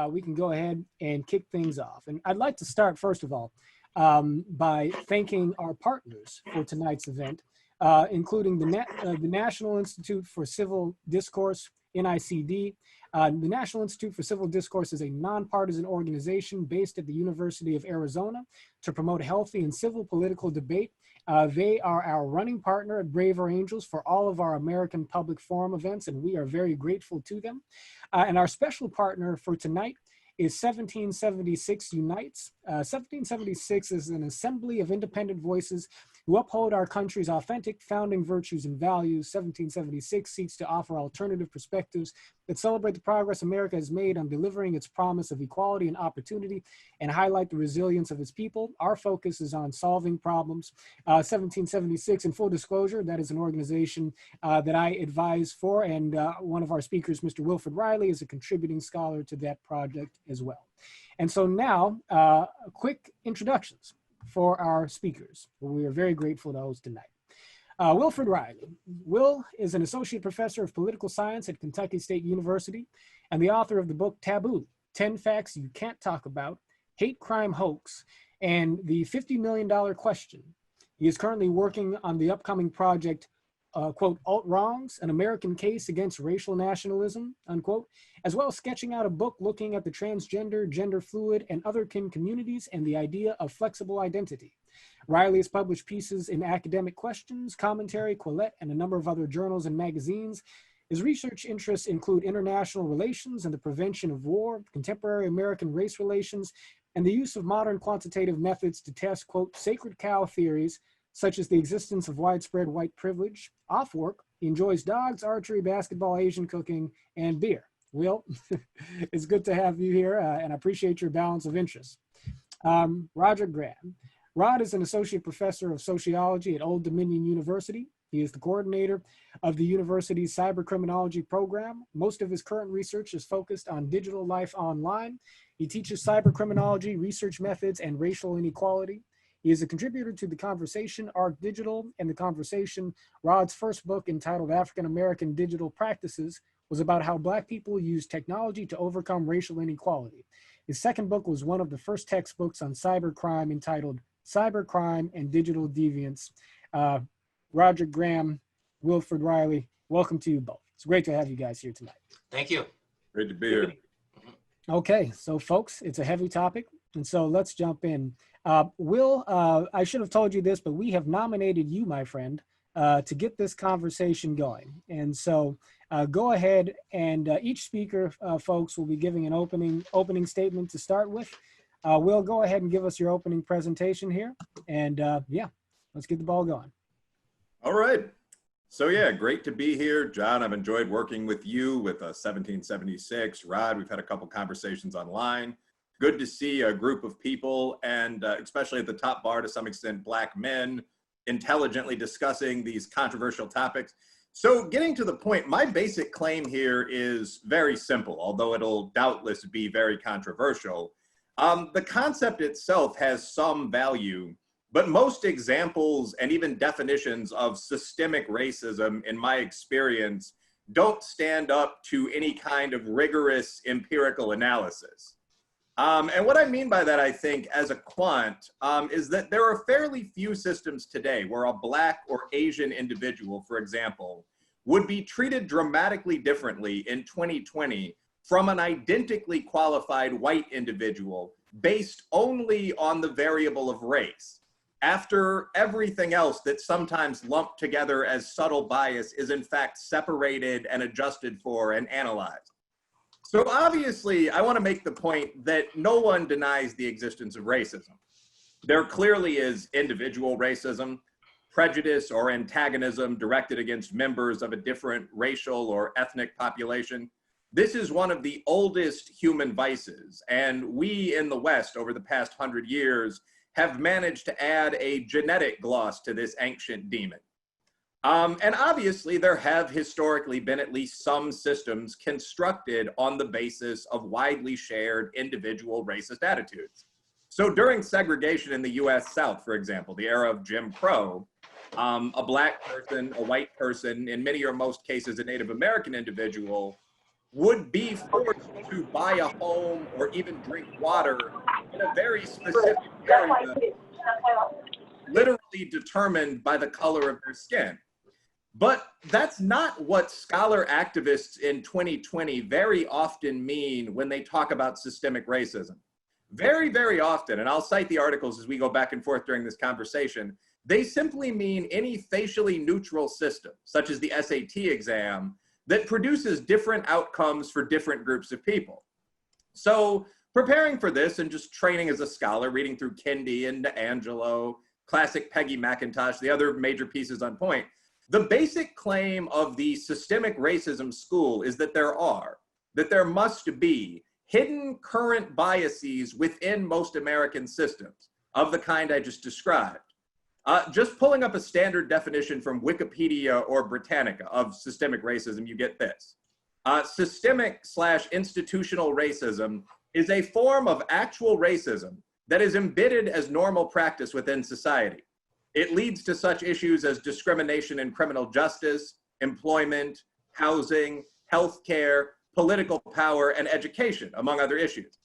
we can go ahead and kick things off. And I'd like to start, first of all, by thanking our partners for tonight's event, including the National Institute for Civil Discourse, NICD. The National Institute for Civil Discourse is a nonpartisan organization based at the University of Arizona to promote healthy and civil political debate. They are our running partner at Braver Angels for all of our American Public Forum events, and we are very grateful to them. And our special partner for tonight is 1776 Unites. 1776 is an assembly of independent voices who uphold our country's authentic founding virtues and values. 1776 seeks to offer alternative perspectives that celebrate the progress America has made on delivering its promise of equality and opportunity and highlight the resilience of its people. Our focus is on solving problems. 1776, in full disclosure, that is an organization that I advise for, and one of our speakers, Mr. Wilfred Reilly, is a contributing scholar to that project as well. And so now, quick introductions for our speakers, who we are very grateful to host tonight. Wilfred Reilly. Will is an associate professor of political science at Kentucky State University and the author of the book Taboo, 10 Facts You Can't Talk About, Hate Crime Hoax, and the $50 Million Question. He is currently working on the upcoming project, quote, Alt Wrongs, an American Case Against Racial Nationalism, unquote, as well as sketching out a book looking at the transgender, gender fluid, and other kin communities and the idea of flexible identity. Reilly has published pieces in Academic Questions, Commentary, Quillette, and a number of other journals and magazines. His research interests include international relations and the prevention of war, contemporary American race relations, and the use of modern quantitative methods to test, quote, sacred cow theories, such as the existence of widespread white privilege. Off work, he enjoys dogs, archery, basketball, Asian cooking, and beer. Will, it's good to have you here, and I appreciate your balance of interests. Roderick Graham. Rod is an associate professor of sociology at Old Dominion University. He is the coordinator of the university's cybercriminology program. Most of his current research is focused on digital life online. He teaches cybercriminology, research methods, and racial inequality. He is a contributor to The Conversation, Arc Digital, and The Conversation. Rod's first book, entitled African American Digital Practices, was about how Black people use technology to overcome racial inequality. His second book was one of the first textbooks on cybercrime, entitled Cybercrime and Digital Deviance. Roderick Graham, Wilfred Reilly, welcome to you both. It's great to have you guys here tonight. Thank you. Great to be here. Okay, so folks, it's a heavy topic, and so let's jump in. Will, I should have told you this, but we have nominated you, my friend, to get this conversation going. And so go ahead, and each speaker, folks, will be giving an opening statement to start with. Will, go ahead and give us your opening presentation here. And yeah, let's get the ball going. All right. So yeah, great to be here. John, I've enjoyed working with you with 1776. Rod, we've had a couple conversations online. Good to see a group of people, and especially at the top bar to some extent, Black men, intelligently discussing these controversial topics. So getting to the point, my basic claim here is very simple, although it'll doubtless be very controversial. The concept itself has some value, but most examples and even definitions of systemic racism, in my experience, don't stand up to any kind of rigorous empirical analysis. And what I mean by that, I think, as a quant, is that there are fairly few systems today where a Black or Asian individual, for example, would be treated dramatically differently in 2020 from an identically qualified white individual based only on the variable of race, after everything else that's sometimes lumped together as subtle bias is in fact separated and adjusted for and analyzed. So obviously, I want to make the point that no one denies the existence of racism. There clearly is individual racism, prejudice or antagonism directed against members of a different racial or ethnic population. This is one of the oldest human vices, and we in the West over the past 100 years have managed to add a genetic gloss to this ancient demon. And obviously there have historically been at least some systems constructed on the basis of widely shared individual racist attitudes. So during segregation in the US South, for example, the era of Jim Crow, a Black person, a white person, in many or most cases a Native American individual, would be forced to buy a home or even drink water in a very specific area, literally determined by the color of their skin. But that's not what scholar activists in 2020 very often mean when they talk about systemic racism. Very, very often, and I'll cite the articles as we go back and forth during this conversation, they simply mean any facially neutral system, such as the SAT exam, that produces different outcomes for different groups of people. So preparing for this and just training as a scholar, reading through Kendi and Angelo, classic Peggy McIntosh, the other major pieces on point, the basic claim of the systemic racism school is that there must be hidden current biases within most American systems of the kind I just described. Just pulling up a standard definition from Wikipedia or Britannica of systemic racism, you get this. Systemic/institutional racism is a form of actual racism that is embedded as normal practice within society. It leads to such issues as discrimination in criminal justice, employment, housing, healthcare, political power, and education, among other issues.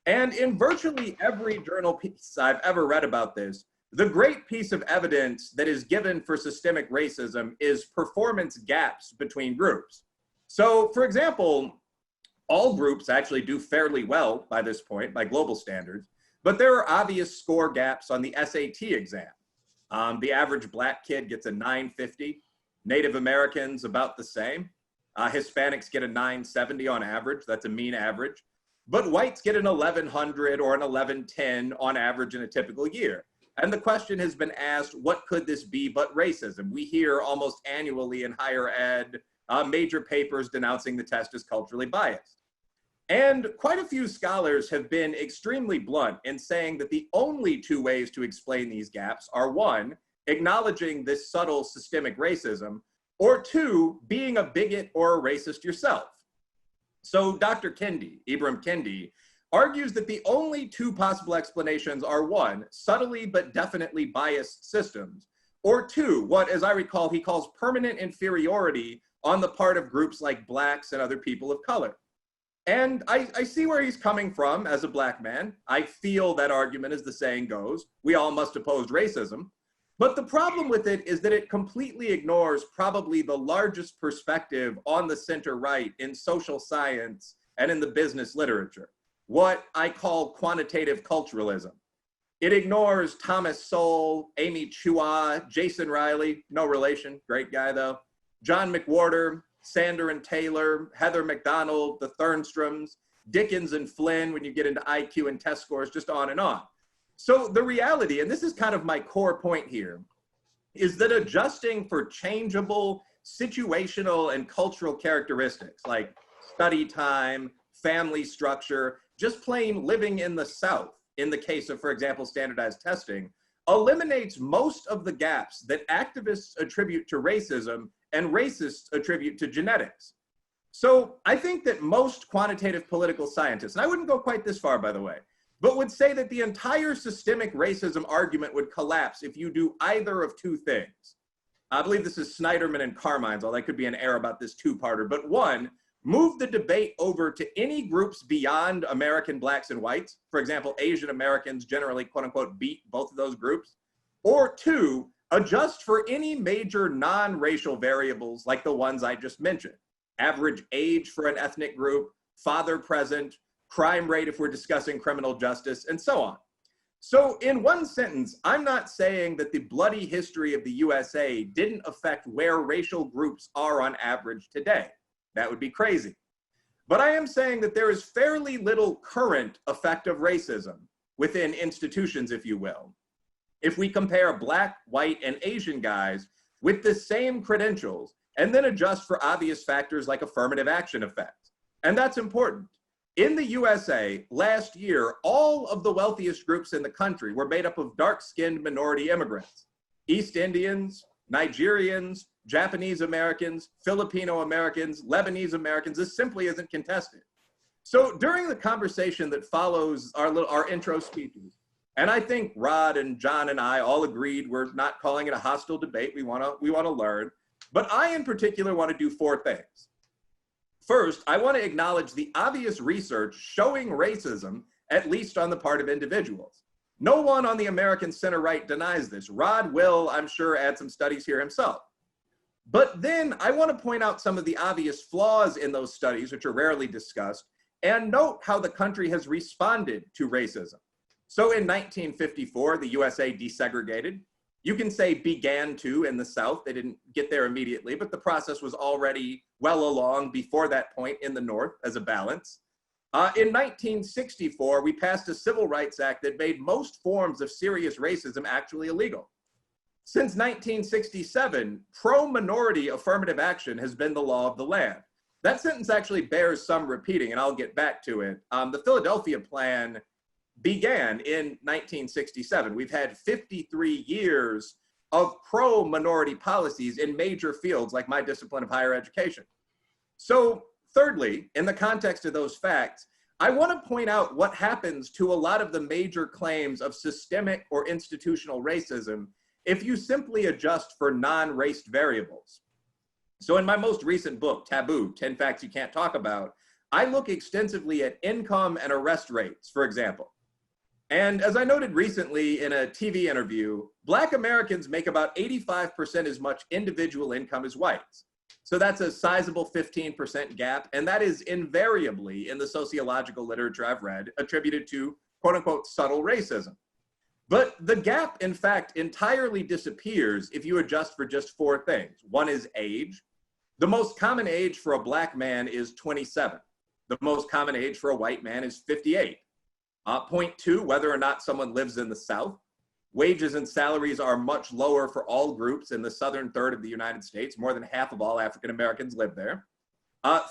And in virtually every journal piece I've ever read about this, the great piece of evidence that is given for systemic racism is performance gaps between groups. So, for example, all groups actually do fairly well by this point, by global standards, but there are obvious score gaps on the SAT exam. The average Black kid gets a 950, Native Americans about the same. Hispanics get a 970 on average, that's a mean average. But whites get an 1100 or an 1110 on average in a typical year. And the question has been asked, what could this be but racism? We hear almost annually in higher ed, major papers denouncing the test as culturally biased. And quite a few scholars have been extremely blunt in saying that the only two ways to explain these gaps are one, acknowledging this subtle systemic racism, or two, being a bigot or a racist yourself. So Dr. Kendi, Ibram Kendi, argues that the only two possible explanations are one, subtly but definitely biased systems, or two, what, as I recall, he calls permanent inferiority on the part of groups like Blacks and other people of color. And I see where he's coming from as a Black man. I feel that argument, as the saying goes. We all must oppose racism. But the problem with it is that it completely ignores probably the largest perspective on the center right in social science and in the business literature, what I call quantitative culturalism. It ignores Thomas Sowell, Amy Chua, Jason Riley, no relation, great guy though, John McWhorter, Sander and Taylor, Heather McDonald, the Thurnstroms, Dickens and Flynn when you get into IQ and test scores, just on and on. So the reality, and this is kind of my core point here, is that adjusting for changeable situational and cultural characteristics like study time, family structure, just plain living in the South, in the case of, for example, standardized testing, eliminates most of the gaps that activists attribute to racism and racists attribute to genetics. So I think that most quantitative political scientists, and I wouldn't go quite this far, by the way, but would say that the entire systemic racism argument would collapse if you do either of two things. I believe this is Snyderman and Carmine's, although that could be an error about this two-parter, but one, move the debate over to any groups beyond American Blacks and whites. For example, Asian Americans generally, quote unquote, beat both of those groups. Or two, adjust for any major non-racial variables like the ones I just mentioned. Average age for an ethnic group, father present, crime rate if we're discussing criminal justice, and so on. So in one sentence, I'm not saying that the bloody history of the USA didn't affect where racial groups are on average today. That would be crazy. But I am saying that there is fairly little current effect of racism within institutions, if you will. If we compare Black, white, and Asian guys with the same credentials and then adjust for obvious factors like affirmative action effects. And that's important. In the USA, last year, all of the wealthiest groups in the country were made up of dark-skinned minority immigrants. East Indians, Nigerians, Japanese Americans, Filipino Americans, Lebanese Americans, this simply isn't contested. So during the conversation that follows our intro speeches, and I think Rod and John and I all agreed we're not calling it a hostile debate, we wanna learn, but I in particular wanna do four things. First, I want to acknowledge the obvious research showing racism, at least on the part of individuals. No one on the American center right denies this. Rod will, I'm sure, add some studies here himself. But then I want to point out some of the obvious flaws in those studies, which are rarely discussed, and note how the country has responded to racism. So in 1954, the USA desegregated. You can say began to in the South. They didn't get there immediately, but the process was already well along before that point in the North as a balance. In 1964, we passed a Civil Rights Act that made most forms of serious racism actually illegal. Since 1967, pro-minority affirmative action has been the law of the land. That sentence actually bears some repeating, and I'll get back to it. The Philadelphia Plan began in 1967. We've had 53 years of pro-minority policies in major fields like my discipline of higher education. So thirdly, in the context of those facts, I want to point out what happens to a lot of the major claims of systemic or institutional racism if you simply adjust for non-raced variables. So in my most recent book, Taboo, 10 Facts You Can't Talk About, I look extensively at income and arrest rates, for example. And as I noted recently in a TV interview, Black Americans make about 85% as much individual income as whites. So that's a sizable 15% gap, and that is invariably, in the sociological literature I've read, attributed to quote unquote subtle racism. But the gap, in fact, entirely disappears if you adjust for just four things. One is age. The most common age for a Black man is 27. The most common age for a white man is 58. Point two, whether or not someone lives in the South. Wages and salaries are much lower for all groups in the southern third of the United States. More than half of all African Americans live there.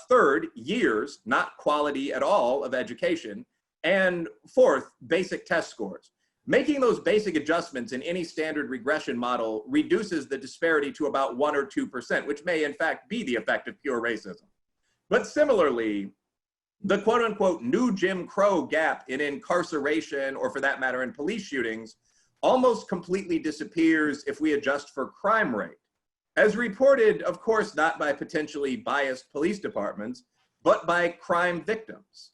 Third, years, not quality at all of education. And fourth, basic test scores. Making those basic adjustments in any standard regression model reduces the disparity to about 1 or 2%, which may in fact be the effect of pure racism. But similarly, the quote unquote new Jim Crow gap in incarceration, or for that matter in police shootings, almost completely disappears if we adjust for crime rate. As reported, of course, not by potentially biased police departments, but by crime victims.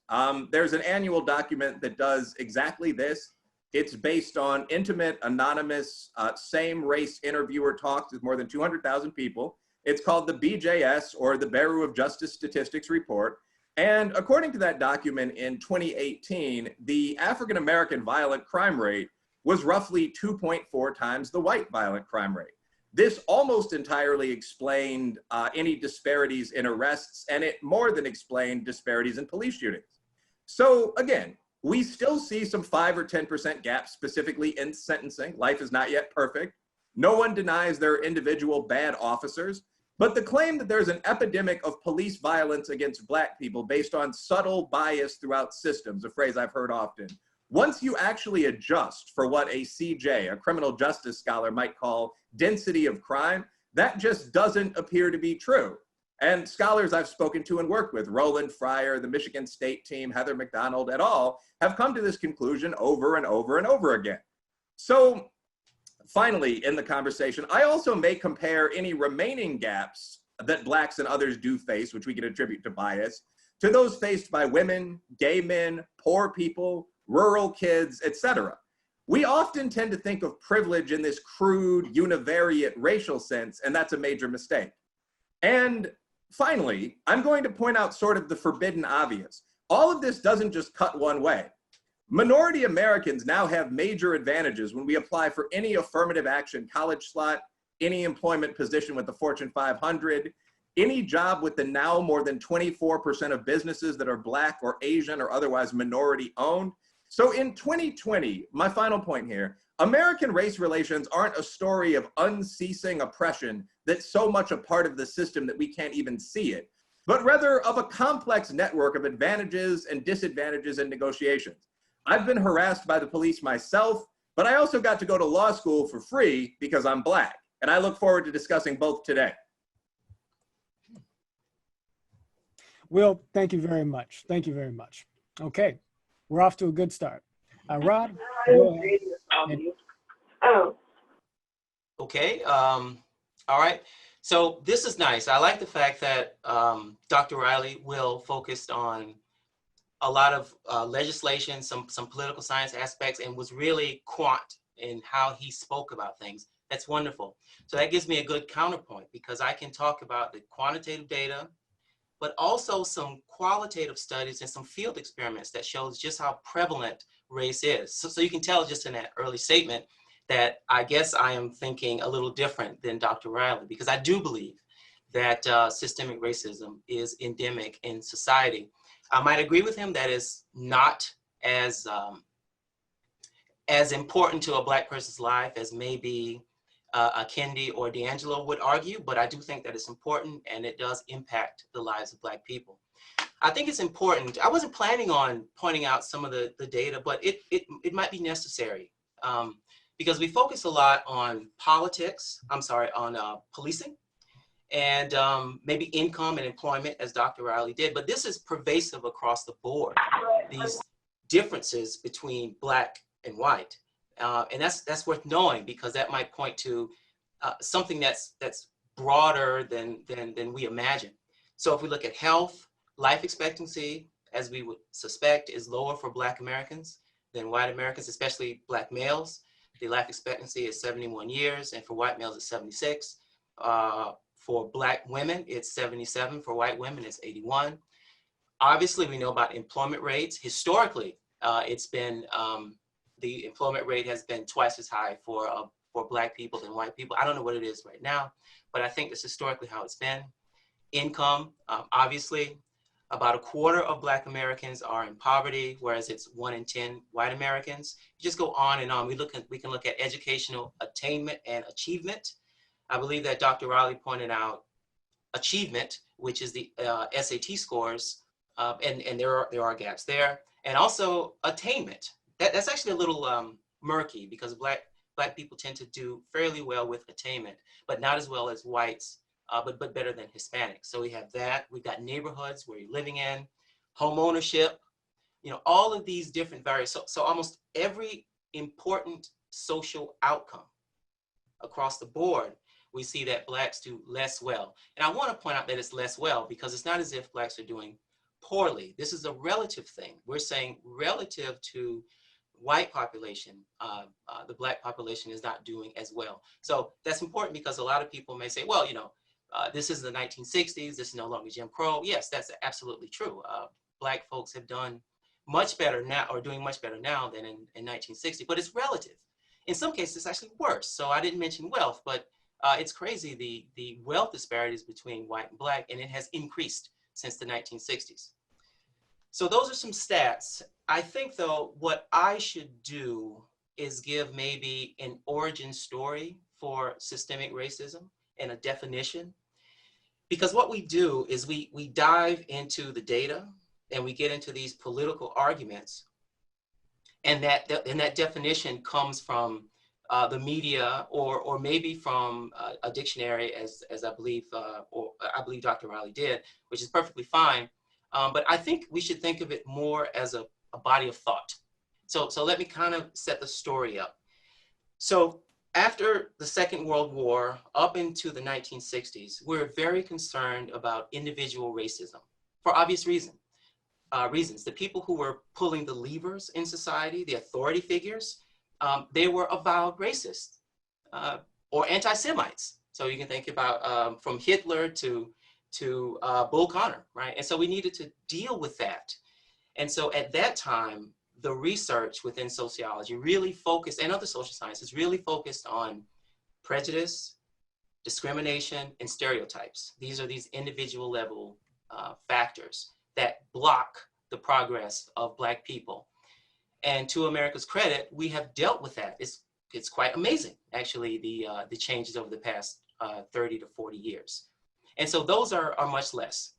There's an annual document that does exactly this. It's based on intimate, anonymous, same race interviewer talks with more than 200,000 people. It's called the BJS, or the Bureau of Justice Statistics Report. And according to that document in 2018, the African-American violent crime rate was roughly 2.4 times the white violent crime rate. This almost entirely explained any disparities in arrests, and it more than explained disparities in police shootings. So again, we still see some 5 or 10% gaps specifically in sentencing. Life is not yet perfect. No one denies there are individual bad officers, but the claim that there's an epidemic of police violence against Black people based on subtle bias throughout systems, a phrase I've heard often, once you actually adjust for what a CJ, a criminal justice scholar, might call density of crime, that just doesn't appear to be true. And scholars I've spoken to and worked with, Roland Fryer, the Michigan State team, Heather McDonald et al., have come to this conclusion over and over and over again. So finally, in the conversation, I also may compare any remaining gaps that Blacks and others do face, which we can attribute to bias, to those faced by women, gay men, poor people, rural kids, etc. We often tend to think of privilege in this crude, univariate racial sense, and that's a major mistake. And finally, I'm going to point out sort of the forbidden obvious. All of this doesn't just cut one way. Minority Americans now have major advantages when we apply for any affirmative action college slot, any employment position with the Fortune 500, any job with the now more than 24% of businesses that are Black or Asian or otherwise minority owned. So in 2020, my final point here, American race relations aren't a story of unceasing oppression that's so much a part of the system that we can't even see it, but rather of a complex network of advantages and disadvantages and negotiations. I've been harassed by the police myself, but I also got to go to law school for free because I'm Black, and I look forward to discussing both today. Will, thank you very much. Thank you very much. Okay, we're off to a good start. Rod, go ahead. Oh. Okay. All right. So this is nice. I like the fact that Dr. Riley will focused on a lot of legislation, some political science aspects, and was really quant in how he spoke about things. That's wonderful. So that gives me a good counterpoint, because I can talk about the quantitative data, but also some qualitative studies and some field experiments that shows just how prevalent race is. So you can tell just in that early statement that I guess I am thinking a little different than Dr. Riley, because I do believe that systemic racism is endemic in society. I might agree with him that is not as important to a Black person's life as maybe a Kendi or D'Angelo would argue, but I do think that it's important, and it does impact the lives of Black people. I think it's important. I wasn't planning on pointing out some of the data, but it might be necessary because we focus a lot on politics, on policing, and maybe income and employment, as Dr. Riley did, but this is pervasive across the board, these differences between Black and white. And that's worth knowing, because that might point to something that's broader than we imagine. So if we look at health, life expectancy, as we would suspect, is lower for Black Americans than white Americans, especially Black males. The life expectancy is 71 years, and for white males, it's 76. For Black women, it's 77. For white women, it's 81. Obviously, we know about employment rates. Historically, it's been, the employment rate has been twice as high for Black people than white people. I don't know what it is right now, but I think that's historically how it's been. Income, obviously, about a quarter of Black Americans are in poverty, whereas it's 1 in 10 white Americans. You just go on and on. We can look at educational attainment and achievement. I believe that Dr. Riley pointed out achievement, which is the SAT scores, and there are gaps there, and also attainment. That's actually a little murky, because Black people tend to do fairly well with attainment, but not as well as whites, but better than Hispanics. So we have that. We've got neighborhoods where you're living in, home ownership, all of these different variables. So almost every important social outcome across the board, we see that Blacks do less well. And I want to point out that it's less well, because it's not as if Blacks are doing poorly. This is a relative thing. We're saying relative to white population, the Black population is not doing as well. So that's important, because a lot of people may say, well, this is the 1960s, this is no longer Jim Crow. Yes, that's absolutely true. Black folks have done much better now, or doing much better now than in 1960, but it's relative. In some cases, it's actually worse. So I didn't mention wealth, but it's crazy, the wealth disparities between white and Black, and it has increased since the 1960s. So those are some stats. I think, though, what I should do is give maybe an origin story for systemic racism and a definition. Because what we do is we dive into the data, and we get into these political arguments, and that definition comes from the media, or maybe from a dictionary, as I believe, or I believe Dr. Riley did, which is perfectly fine. But I think we should think of it more as a body of thought. So let me kind of set the story up. So after the Second World War, up into the 1960s, we're very concerned about individual racism for obvious reasons. The people who were pulling the levers in society, the authority figures, they were avowed racists or anti-Semites. So you can think about from Hitler to Bull Connor, right? And so we needed to deal with that. And so at that time, the research within sociology really focused, and other social sciences really focused on prejudice, discrimination, and stereotypes. These are these individual level factors that block the progress of Black people. And to America's credit, we have dealt with that. It's quite amazing, actually, the changes over the past 30 to 40 years. And so those are much less.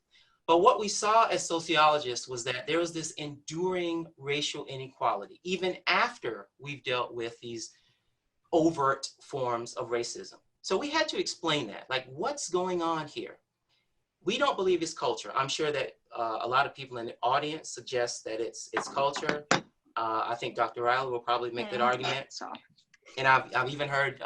But what we saw as sociologists was that there was this enduring racial inequality, even after we've dealt with these overt forms of racism. So we had to explain that, like, what's going on here? We don't believe it's culture. I'm sure that a lot of people in the audience suggest that it's culture. I think Dr. Riley will probably make that argument. And I've even heard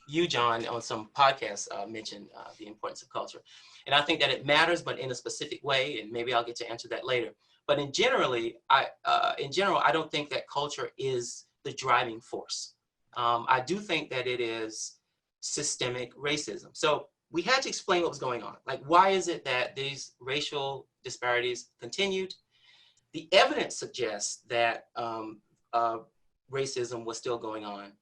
you, John, on some podcasts mention the importance of culture. And I think that it matters, but in a specific way, and maybe I'll get to answer that later. But in general, I don't think that culture is the driving force. I do think that it is systemic racism. So we had to explain what was going on. Like, why is it that these racial disparities continued? The evidence suggests that racism was still going on.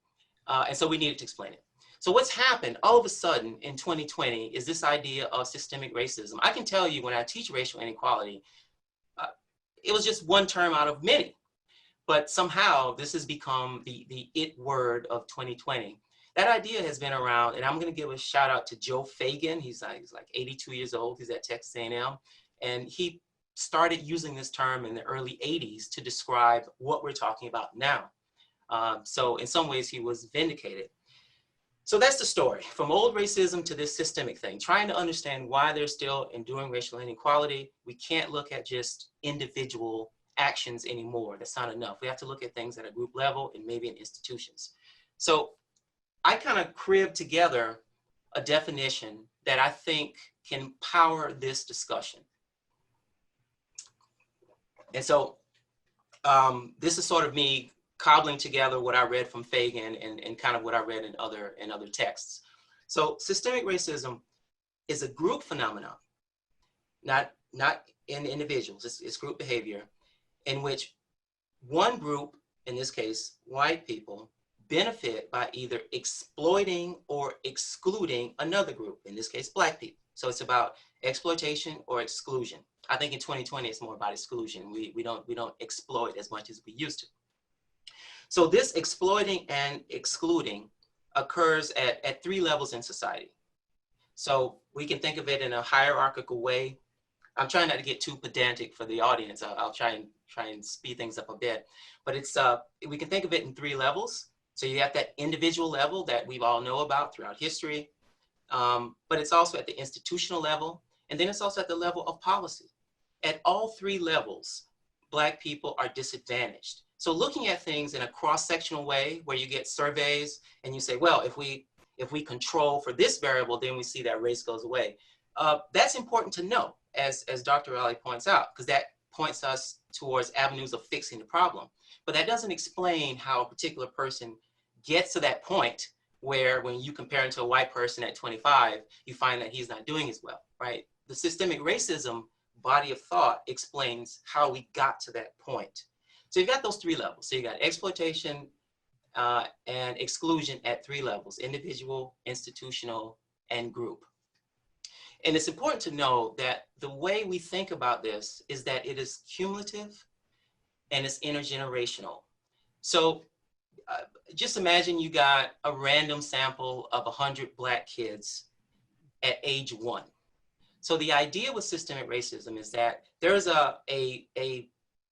And so we needed to explain it. So what's happened all of a sudden in 2020 is this idea of systemic racism. I can tell you when I teach racial inequality, it was just one term out of many. But somehow this has become the it word of 2020. That idea has been around, and I'm going to give a shout out to Joe Fagan. He's like 82 years old. He's at Texas A&M. And he started using this term in the early 80s to describe what we're talking about now. So in some ways, he was vindicated. So that's the story, from old racism to this systemic thing, trying to understand why there's still enduring racial inequality. We can't look at just individual actions anymore. That's not enough. We have to look at things at a group level and maybe in institutions. So I kind of cribbed together a definition that I think can power this discussion. And so this is sort of me cobbling together what I read from Fagan and kind of what I read in other texts. So systemic racism is a group phenomenon, not in individuals. It's group behavior in which one group, in this case, white people, benefit by either exploiting or excluding another group, in this case, Black people. So it's about exploitation or exclusion. I think in 2020, it's more about exclusion. We don't exploit as much as we used to. So this exploiting and excluding occurs at three levels in society. So we can think of it in a hierarchical way. I'm trying not to get too pedantic for the audience. I'll try and speed things up a bit. But it's we can think of it in three levels. So you have that individual level that we all know about throughout history, but it's also at the institutional level, and then it's also at the level of policy. At all three levels, Black people are disadvantaged. So looking at things in a cross-sectional way where you get surveys and you say, well, if we control for this variable, then we see that race goes away. That's important to know, as Dr. Riley points out, because that points us towards avenues of fixing the problem. But that doesn't explain how a particular person gets to that point where when you compare him to a white person at 25, you find that he's not doing as well, right? The systemic racism body of thought explains how we got to that point. So you've got those three levels. So you got exploitation and exclusion at three levels: individual, institutional, and group. And it's important to know that the way we think about this is that it is cumulative and it's intergenerational. So just imagine you got a random sample of 100 Black kids at age 1. So the idea with systemic racism is that there is a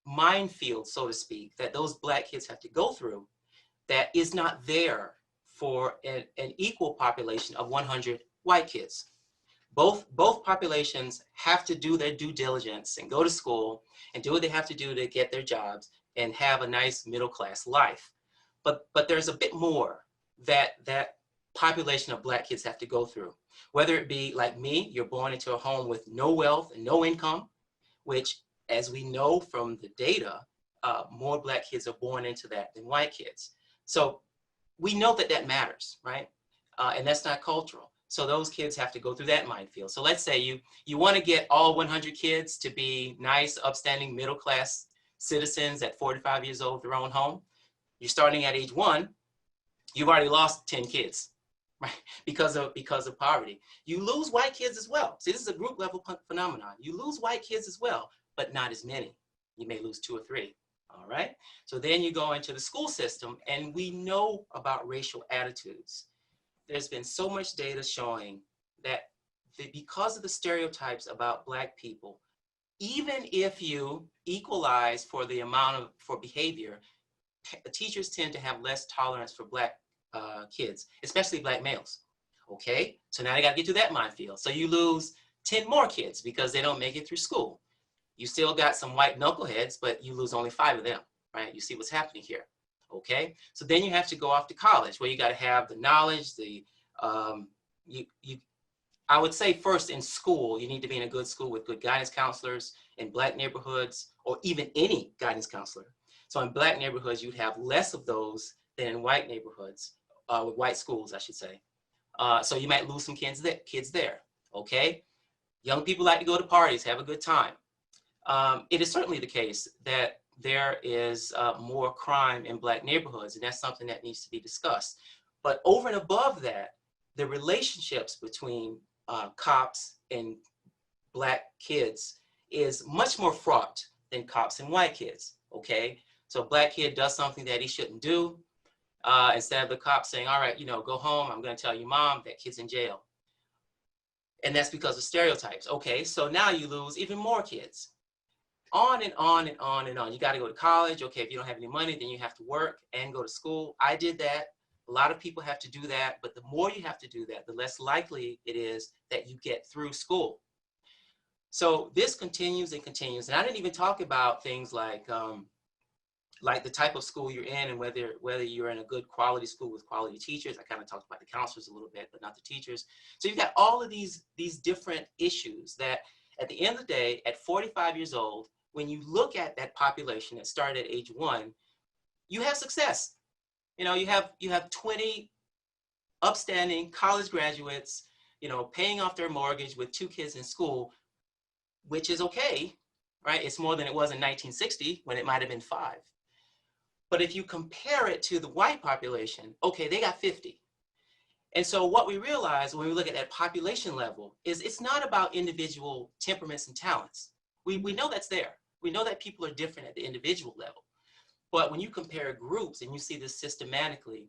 minefield, so to speak, that those Black kids have to go through that is not there for an equal population of 100 white kids. Both populations have to do their due diligence and go to school and do what they have to do to get their jobs and have a nice middle-class life. But there's a bit more that population of Black kids have to go through. Whether it be like me, you're born into a home with no wealth and no income, which, as we know from the data, more Black kids are born into that than white kids. So we know that matters, right? And that's not cultural. So those kids have to go through that minefield. So let's say you want to get all 100 kids to be nice, upstanding, middle-class citizens at 45 years old with their own home. You're starting at age 1, you've already lost 10 kids, right? Because of poverty. You lose white kids as well. See, this is a group level phenomenon. You lose white kids as well, but not as many. You may lose 2 or 3, all right? So then you go into the school system, and we know about racial attitudes. There's been so much data showing that because of the stereotypes about Black people, even if you equalize for the amount for behavior, teachers tend to have less tolerance for Black kids, especially Black males. Okay, so now they got to get through that minefield. So you lose 10 more kids because they don't make it through school. You still got some white knuckleheads, but you lose only 5 of them, right? You see what's happening here. okay? So then you have to go off to college, where you got to have the knowledge, I would say first in school, you need to be in a good school with good guidance counselors in Black neighborhoods, or even any guidance counselor. So in Black neighborhoods, you'd have less of those than in white neighborhoods, with white schools, I should say. So you might lose some kids there, okay? Young people like to go to parties, have a good time. It is certainly the case that there is more crime in Black neighborhoods, and that's something that needs to be discussed. But over and above that, the relationships between cops and Black kids is much more fraught than cops and white kids, okay? So a Black kid does something that he shouldn't do. Instead of the cop saying, all right, go home, I'm gonna tell your mom that kid's in jail. And that's because of stereotypes. Okay, so now you lose even more kids. On and on and on and on. You gotta go to college. Okay, if you don't have any money, then you have to work and go to school. I did that. A lot of people have to do that, but the more you have to do that, the less likely it is that you get through school. So this continues and continues. And I didn't even talk about things like the type of school you're in, and whether you're in a good quality school with quality teachers. I kind of talked about the counselors a little bit, but not the teachers. So you've got all of these different issues that at the end of the day, at 45 years old, when you look at that population that started at age 1, you have success. You have 20 upstanding college graduates, paying off their mortgage with 2 kids in school, which is okay, right? It's more than it was in 1960 when it might have been 5. But if you compare it to the white population, okay, they got 50. And so what we realize when we look at that population level is it's not about individual temperaments and talents. We know that's there. We know that people are different at the individual level. But when you compare groups and you see this systematically,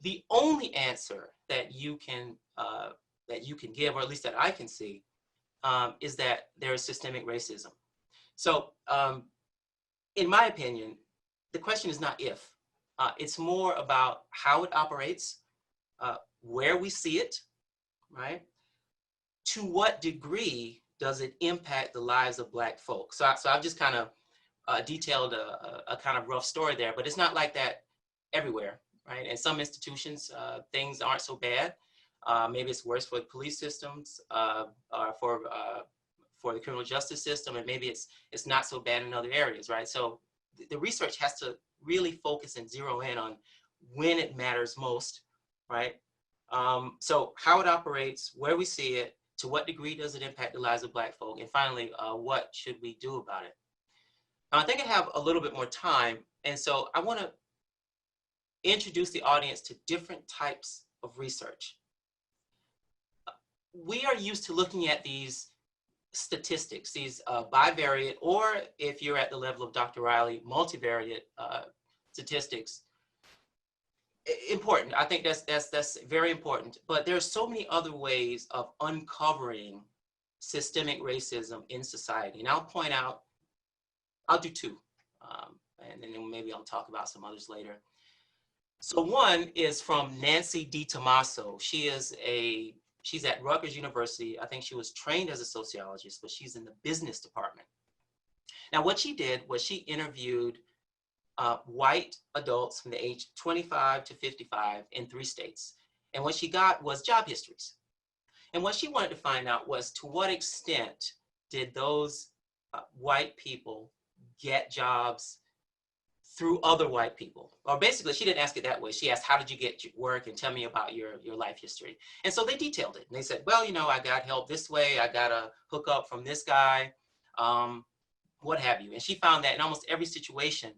the only answer that you can give, or at least that I can see, is that there is systemic racism. So in my opinion, the question is not if. It's more about how it operates, where we see it, right? To what degree does it impact the lives of Black folks? So I've just kind of detailed a kind of rough story there, but it's not like that everywhere, right? In some institutions, things aren't so bad. Maybe it's worse for the police systems, or for the criminal justice system, and maybe it's not so bad in other areas, right? So the research has to really focus and zero in on when it matters most, right? So how it operates, where we see it, to what degree does it impact the lives of Black folk, and finally, what should we do about it? Now, I think I have a little bit more time, and so I want to introduce the audience to different types of research. We are used to looking at these statistics, these bivariate, or if you're at the level of Dr. Riley, multivariate statistics. Important. I think that's very important. But there's so many other ways of uncovering systemic racism in society. And I'll point out, I'll do 2, and then maybe I'll talk about some others later. So one is from Nancy DiTomaso. She's at Rutgers University. I think she was trained as a sociologist, but she's in the business department. Now, what she did was she interviewed white adults from the age 25 to 55 in 3 states. And what she got was job histories. And what she wanted to find out was, to what extent did those white people get jobs through other white people? Or basically, she didn't ask it that way. She asked, how did you get work, and tell me about your life history. And so they detailed it. And they said, well, I got help this way. I got a hookup from this guy, what have you. And she found that in almost every situation,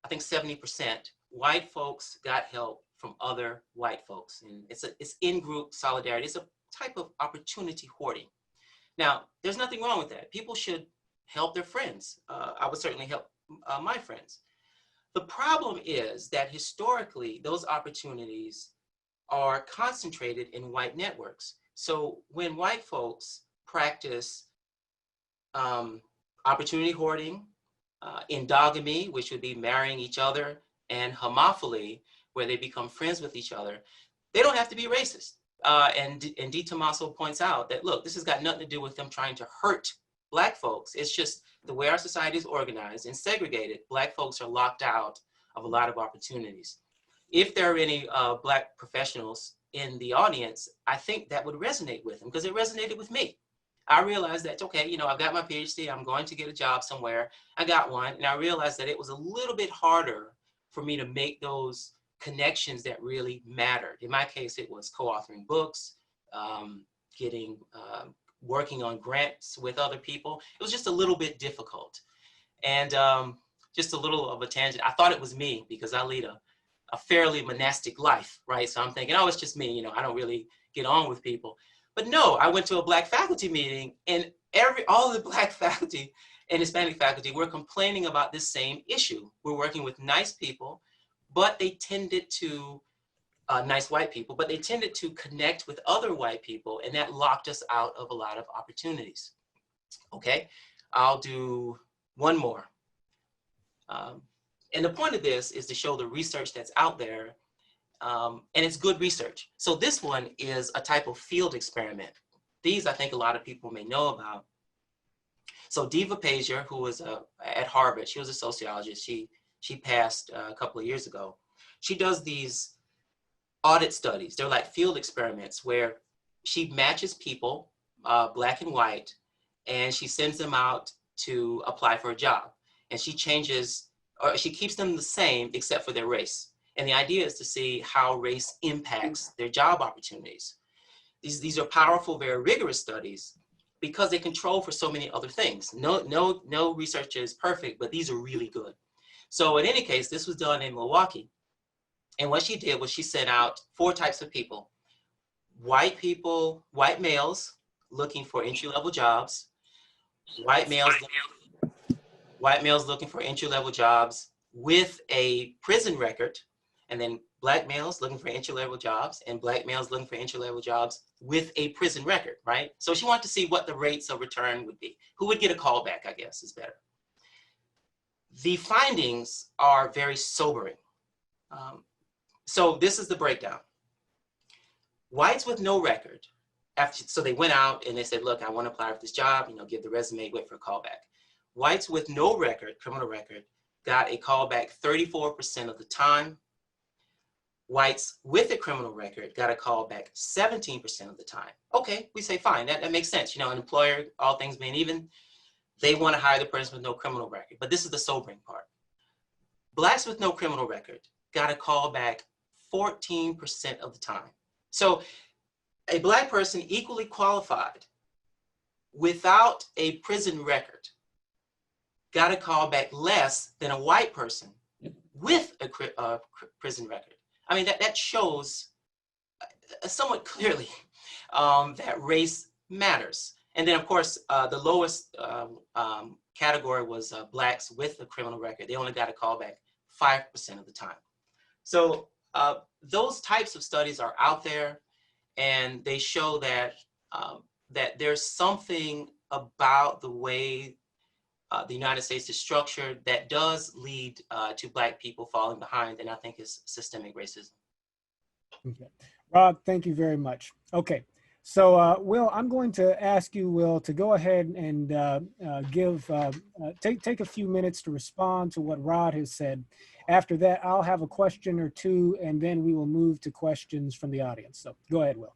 I think 70%, white folks got help from other white folks. And it's in-group solidarity. It's a type of opportunity hoarding. Now, there's nothing wrong with that. People should help their friends. I would certainly help my friends. The problem is that historically, those opportunities are concentrated in white networks. So when white folks practice opportunity hoarding, endogamy, which would be marrying each other, and homophily, where they become friends with each other, they don't have to be racist. And DiTomaso points out that, look, this has got nothing to do with them trying to hurt Black folks. It's just the way our society is organized and segregated. Black folks are locked out of a lot of opportunities. If there are any Black professionals in the audience, I think that would resonate with them, because it resonated with me. I realized that, okay, you know, I've got my PhD, I'm going to get a job somewhere. I got one, and I realized that it was a little bit harder for me to make those connections that really mattered. In my case, it was co-authoring books, working on grants with other people. It was just a little bit difficult. And just a little of a tangent, I thought it was me because I lead a fairly monastic life, right? So I'm thinking, oh, it's just me, you know, I don't really get on with people. But no, I went to a Black faculty meeting, and all of the Black faculty and Hispanic faculty were complaining about this same issue. We're working with nice people, but they tended to, nice white people, but they tended to connect with other white people, and that locked us out of a lot of opportunities. Okay, I'll do one more. And the point of this is to show the research that's out there, and it's good research. So this one is a type of field experiment. These I think a lot of people may know about. So Diva Pager, who was at Harvard, she was a sociologist. She passed a couple of years ago. She does these audit studies. They're like field experiments where she matches people, Black and white, and she sends them out to apply for a job. And she changes, or she keeps them the same except for their race. And the idea is to see how race impacts their job opportunities. These are powerful, very rigorous studies because they control for so many other things. No research is perfect, but these are really good. So in any case, this was done in Milwaukee. And what she did was she sent out 4 types of people: white people, white males looking for entry-level jobs, white males looking for entry-level jobs with a prison record, and then Black males looking for entry-level jobs, and Black males looking for entry-level jobs with a prison record, right? So she wanted to see what the rates of return would be. Who would get a call back, I guess, is better. The findings are very sobering. So this is the breakdown. Whites with no record, so they went out and they said, look, I want to apply for this job, you know, give the resume, wait for a call back. Whites with no record, criminal record, got a call back 34% of the time. Whites with a criminal record got a call back 17% of the time. Okay, we say fine, that makes sense. You know, an employer, all things being even, they want to hire the person with no criminal record. But this is the sobering part. Blacks with no criminal record got a call back 14% of the time. So a Black person equally qualified without a prison record got a call back less than a white person with a prison record. I mean, that shows somewhat clearly that race matters. And then, of course, the lowest category was Blacks with a criminal record. They only got a call back 5% of the time. So those types of studies are out there, and they show that that there's something about the way the United States is structured that does lead to Black people falling behind, and I think is systemic racism. Okay. Rob, thank you very much. Okay, so Will, I'm going to ask you, Will, to go ahead and take a few minutes to respond to what Rod has said. After that, I'll have a question or two, and then we will move to questions from the audience. So go ahead, Will.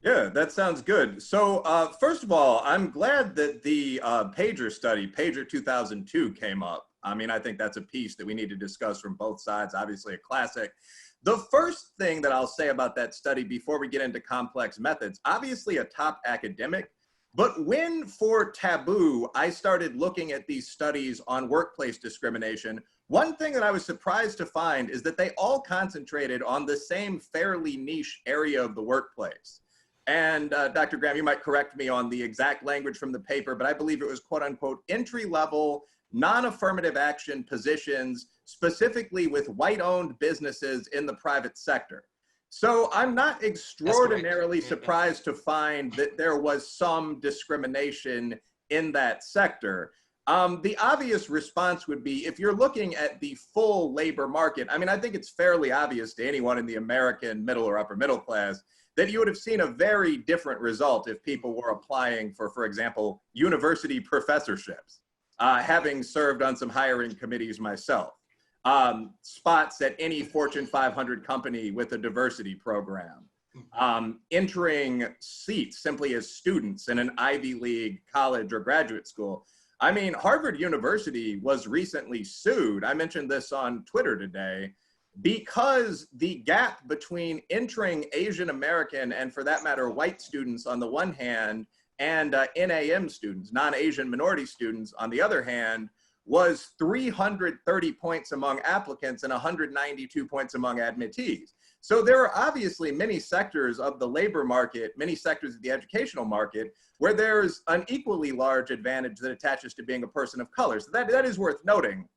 Yeah, that sounds good. So first of all, I'm glad that the Pager study, Pager 2002, came up. I mean, I think that's a piece that we need to discuss from both sides, obviously a classic. The first thing that I'll say about that study before we get into complex methods, obviously a top academic, but when for Taboo, I started looking at these studies on workplace discrimination, one thing that I was surprised to find is that they all concentrated on the same fairly niche area of the workplace. And Dr. Graham, you might correct me on the exact language from the paper, but I believe it was quote unquote entry-level, non-affirmative action positions, specifically with white-owned businesses in the private sector. So I'm not extraordinarily surprised to find that there was some discrimination in that sector. The obvious response would be, if you're looking at the full labor market, I mean, I think it's fairly obvious to anyone in the American middle or upper middle class that you would have seen a very different result if people were applying for example, university professorships, having served on some hiring committees myself. spots at any Fortune 500 company with a diversity program, entering seats simply as students in an Ivy League college or graduate school. I mean, Harvard University was recently sued, I mentioned this on Twitter today, because the gap between entering Asian American and, for that matter, white students on the one hand, and NAM students, non-Asian minority students on the other hand, was 330 points among applicants and 192 points among admittees. So there are obviously many sectors of the labor market, many sectors of the educational market, where there's an equally large advantage that attaches to being a person of color. So that is worth noting.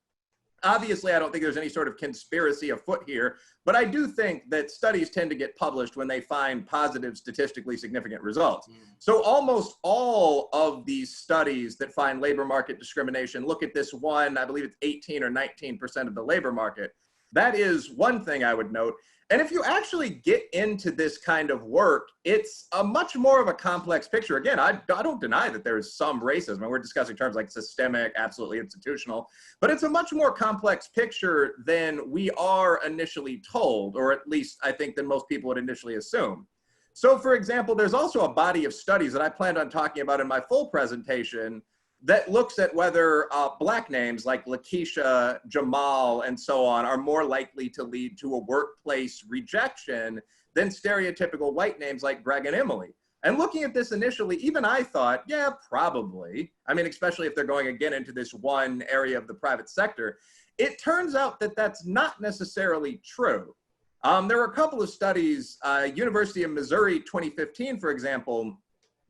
Obviously, I don't think there's any sort of conspiracy afoot here, but I do think that studies tend to get published when they find positive, statistically significant results. So almost all of these studies that find labor market discrimination look at this one, I believe it's 18 or 19% of the labor market. That is one thing I would note. And if you actually get into this kind of work, it's a much more of a complex picture. Again, I don't deny that there is some racism, and we're discussing terms like systemic, absolutely institutional, but it's a much more complex picture than we are initially told, or at least I think than most people would initially assume. So for example, there's also a body of studies that I planned on talking about in my full presentation that looks at whether Black names like Lakeisha, Jamal, and so on are more likely to lead to a workplace rejection than stereotypical white names like Greg and Emily. And looking at this initially, even I thought, yeah, probably. I mean, especially if they're going again into this one area of the private sector. It turns out that that's not necessarily true. There were a couple of studies, University of Missouri 2015, for example,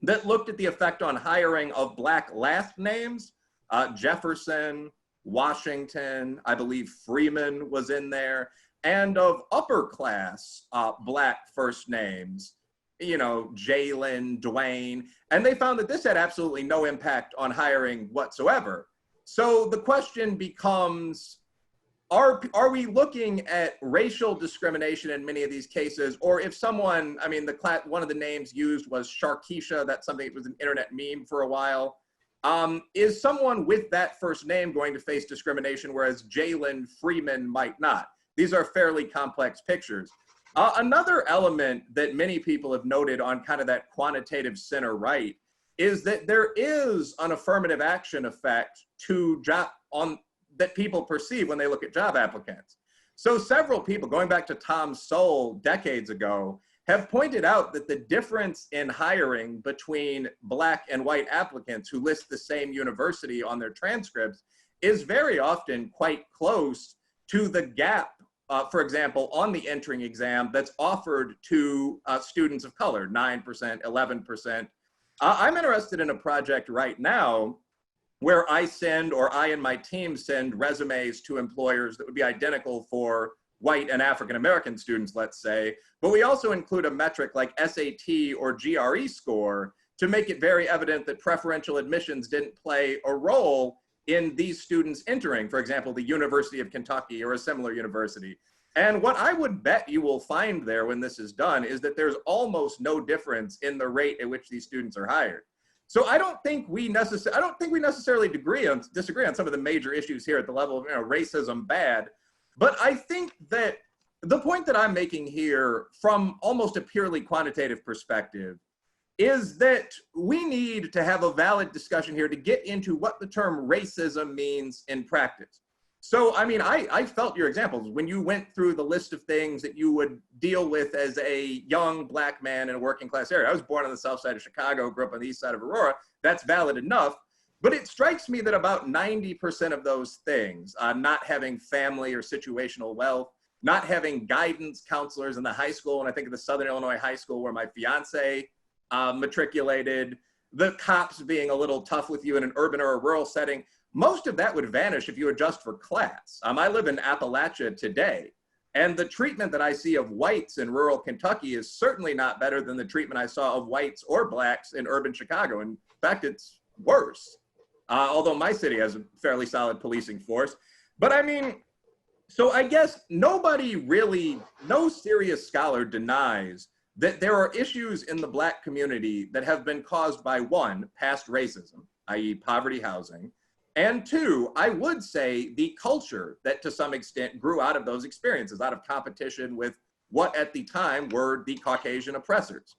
that looked at the effect on hiring of Black last names. Jefferson, Washington, I believe Freeman was in there, and of upper class Black first names, you know, Jalen, Dwayne, and they found that this had absolutely no impact on hiring whatsoever. So the question becomes, are we looking at racial discrimination in many of these cases? Or if someone, I mean, one of the names used was Sharkeisha, that's something that was an internet meme for a while. Is someone with that first name going to face discrimination, whereas Jalen Freeman might not? These are fairly complex pictures. Another element that many people have noted on kind of that quantitative center right is that there is an affirmative action effect to that people perceive when they look at job applicants. So several people, going back to Tom Sowell decades ago, have pointed out that the difference in hiring between Black and white applicants who list the same university on their transcripts is very often quite close to the gap, for example, on the entering exam that's offered to students of color, 9%, 11%. I'm interested in a project right now where I and my team send resumes to employers that would be identical for white and African-American students, let's say, but we also include a metric like SAT or GRE score to make it very evident that preferential admissions didn't play a role in these students entering, for example, the University of Kentucky or a similar university. And what I would bet you will find there when this is done is that there's almost no difference in the rate at which these students are hired. So I don't think we necessarily disagree on some of the major issues here at the level of, you know, racism bad, but I think that the point that I'm making here from almost a purely quantitative perspective is that we need to have a valid discussion here to get into what the term racism means in practice. So, I mean, I felt your examples when you went through the list of things that you would deal with as a young Black man in a working class area. I was born on the south side of Chicago, grew up on the east side of Aurora. That's valid enough. But it strikes me that about 90% of those things, not having family or situational wealth, not having guidance counselors in the high school, and I think of the Southern Illinois high school where my fiance matriculated, the cops being a little tough with you in an urban or a rural setting, most of that would vanish if you adjust for class. I live in Appalachia today, and the treatment that I see of whites in rural Kentucky is certainly not better than the treatment I saw of whites or Blacks in urban Chicago. In fact, it's worse, although my city has a fairly solid policing force. But I mean, so I guess no serious scholar denies that there are issues in the Black community that have been caused by, one, past racism, i.e. poverty housing, And two, I would say the culture that to some extent grew out of those experiences, out of competition with what at the time were the Caucasian oppressors.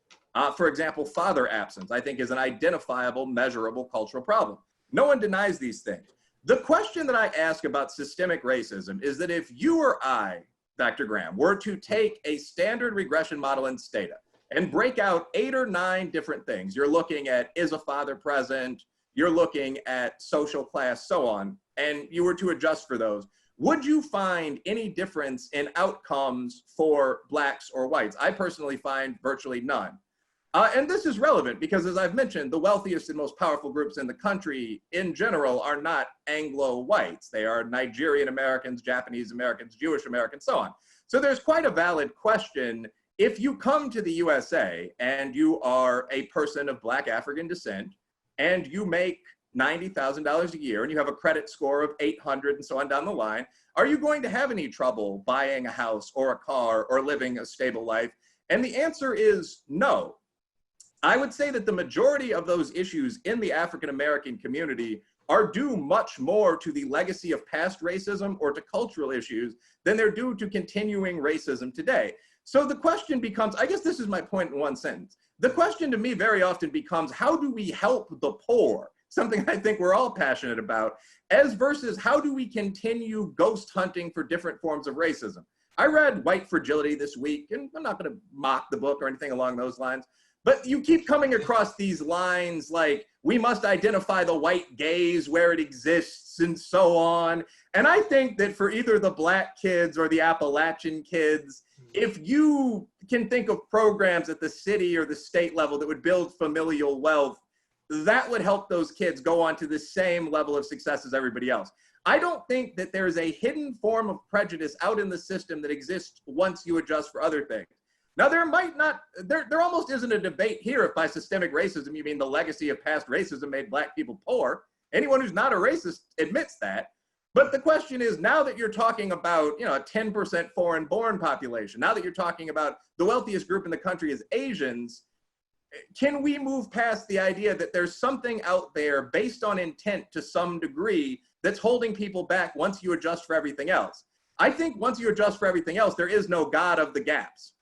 For example, father absence, I think, is an identifiable, measurable cultural problem. No one denies these things. The question that I ask about systemic racism is that if you or I, Dr. Graham, were to take a standard regression model in Stata and break out 8 or 9 different things, you're looking at, is a father present, you're looking at social class, so on, and you were to adjust for those, would you find any difference in outcomes for blacks or whites? I personally find virtually none. And this is relevant because, as I've mentioned, the wealthiest and most powerful groups in the country in general are not Anglo-whites. They are Nigerian Americans, Japanese Americans, Jewish Americans, so on. So there's quite a valid question. If you come to the USA and you are a person of Black African descent and you make $90,000 a year and you have a credit score of 800 and so on down the line, are you going to have any trouble buying a house or a car or living a stable life? And the answer is no. I would say that the majority of those issues in the African American community are due much more to the legacy of past racism or to cultural issues than they're due to continuing racism today. So the question becomes, I guess this is my point in one sentence. The question to me very often becomes, how do we help the poor? Something I think we're all passionate about, as versus how do we continue ghost hunting for different forms of racism? I read White Fragility this week, and I'm not going to mock the book or anything along those lines, but you keep coming across these lines like, we must identify the white gaze where it exists and so on. And I think that for either the Black kids or the Appalachian kids, if you can think of programs at the city or the state level that would build familial wealth, that would help those kids go on to the same level of success as everybody else. I don't think that there's a hidden form of prejudice out in the system that exists once you adjust for other things. Now, there almost isn't a debate here if by systemic racism you mean the legacy of past racism made Black people poor. Anyone who's not a racist admits that. But the question is, now that you're talking about, a 10% foreign-born population, now that you're talking about the wealthiest group in the country is Asians, can we move past the idea that there's something out there based on intent to some degree that's holding people back once you adjust for everything else? I think once you adjust for everything else, there is no God of the gaps.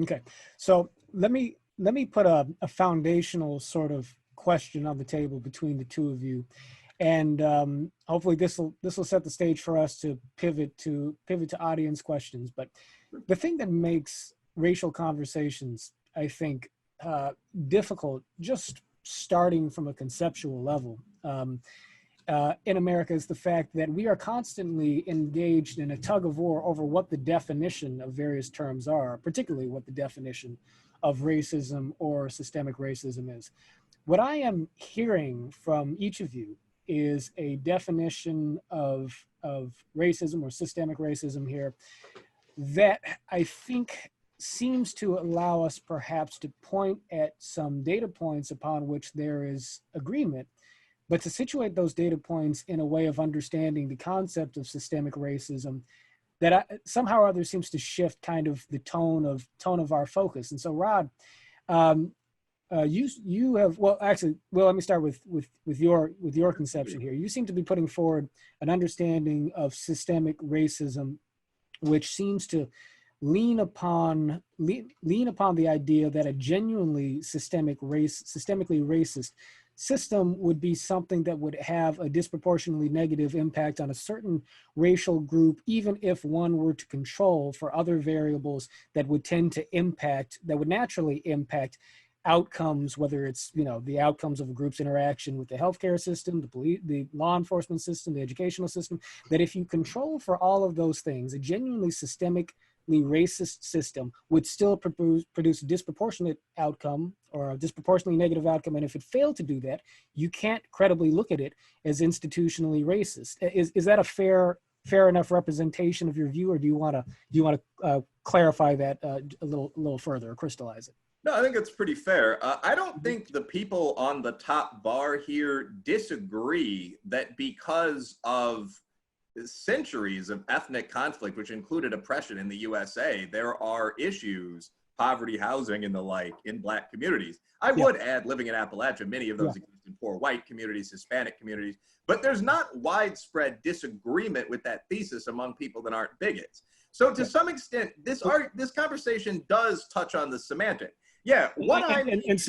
Okay, so let me put a foundational sort of question on the table between the two of you, and hopefully this will set the stage for us to pivot to audience questions. But the thing that makes racial conversations, I think, difficult, just starting from a conceptual level, in America, is the fact that we are constantly engaged in a tug of war over what the definition of various terms are, particularly what the definition of racism or systemic racism is. What I am hearing from each of you is a definition of racism or systemic racism here that I think seems to allow us perhaps to point at some data points upon which there is agreement, but to situate those data points in a way of understanding the concept of systemic racism that somehow or other seems to shift kind of the tone of our focus. And so, Rod, you have, let me start with your conception here. You seem to be putting forward an understanding of systemic racism, which seems to lean upon the idea that a genuinely systemically racist system would be something that would have a disproportionately negative impact on a certain racial group, even if one were to control for other variables that would naturally impact outcomes, whether it's, the outcomes of a group's interaction with the healthcare system, the law enforcement system, the educational system, that if you control for all of those things, a genuinely systemically racist system would still produce a disproportionate outcome or a disproportionately negative outcome. And if it failed to do that, you can't credibly look at it as institutionally racist. Is that a fair enough representation of your view, or do you want to clarify that a little further or crystallize it? No, I think it's pretty fair. I don't think the people on the top bar here disagree that because of centuries of ethnic conflict, which included oppression in the USA, there are issues, poverty, housing, and the like in Black communities. I would add, living in Appalachia, many of those exist to poor white communities, Hispanic communities, but there's not widespread disagreement with that thesis among people that aren't bigots. So to some extent, this conversation does touch on the semantic. Yeah,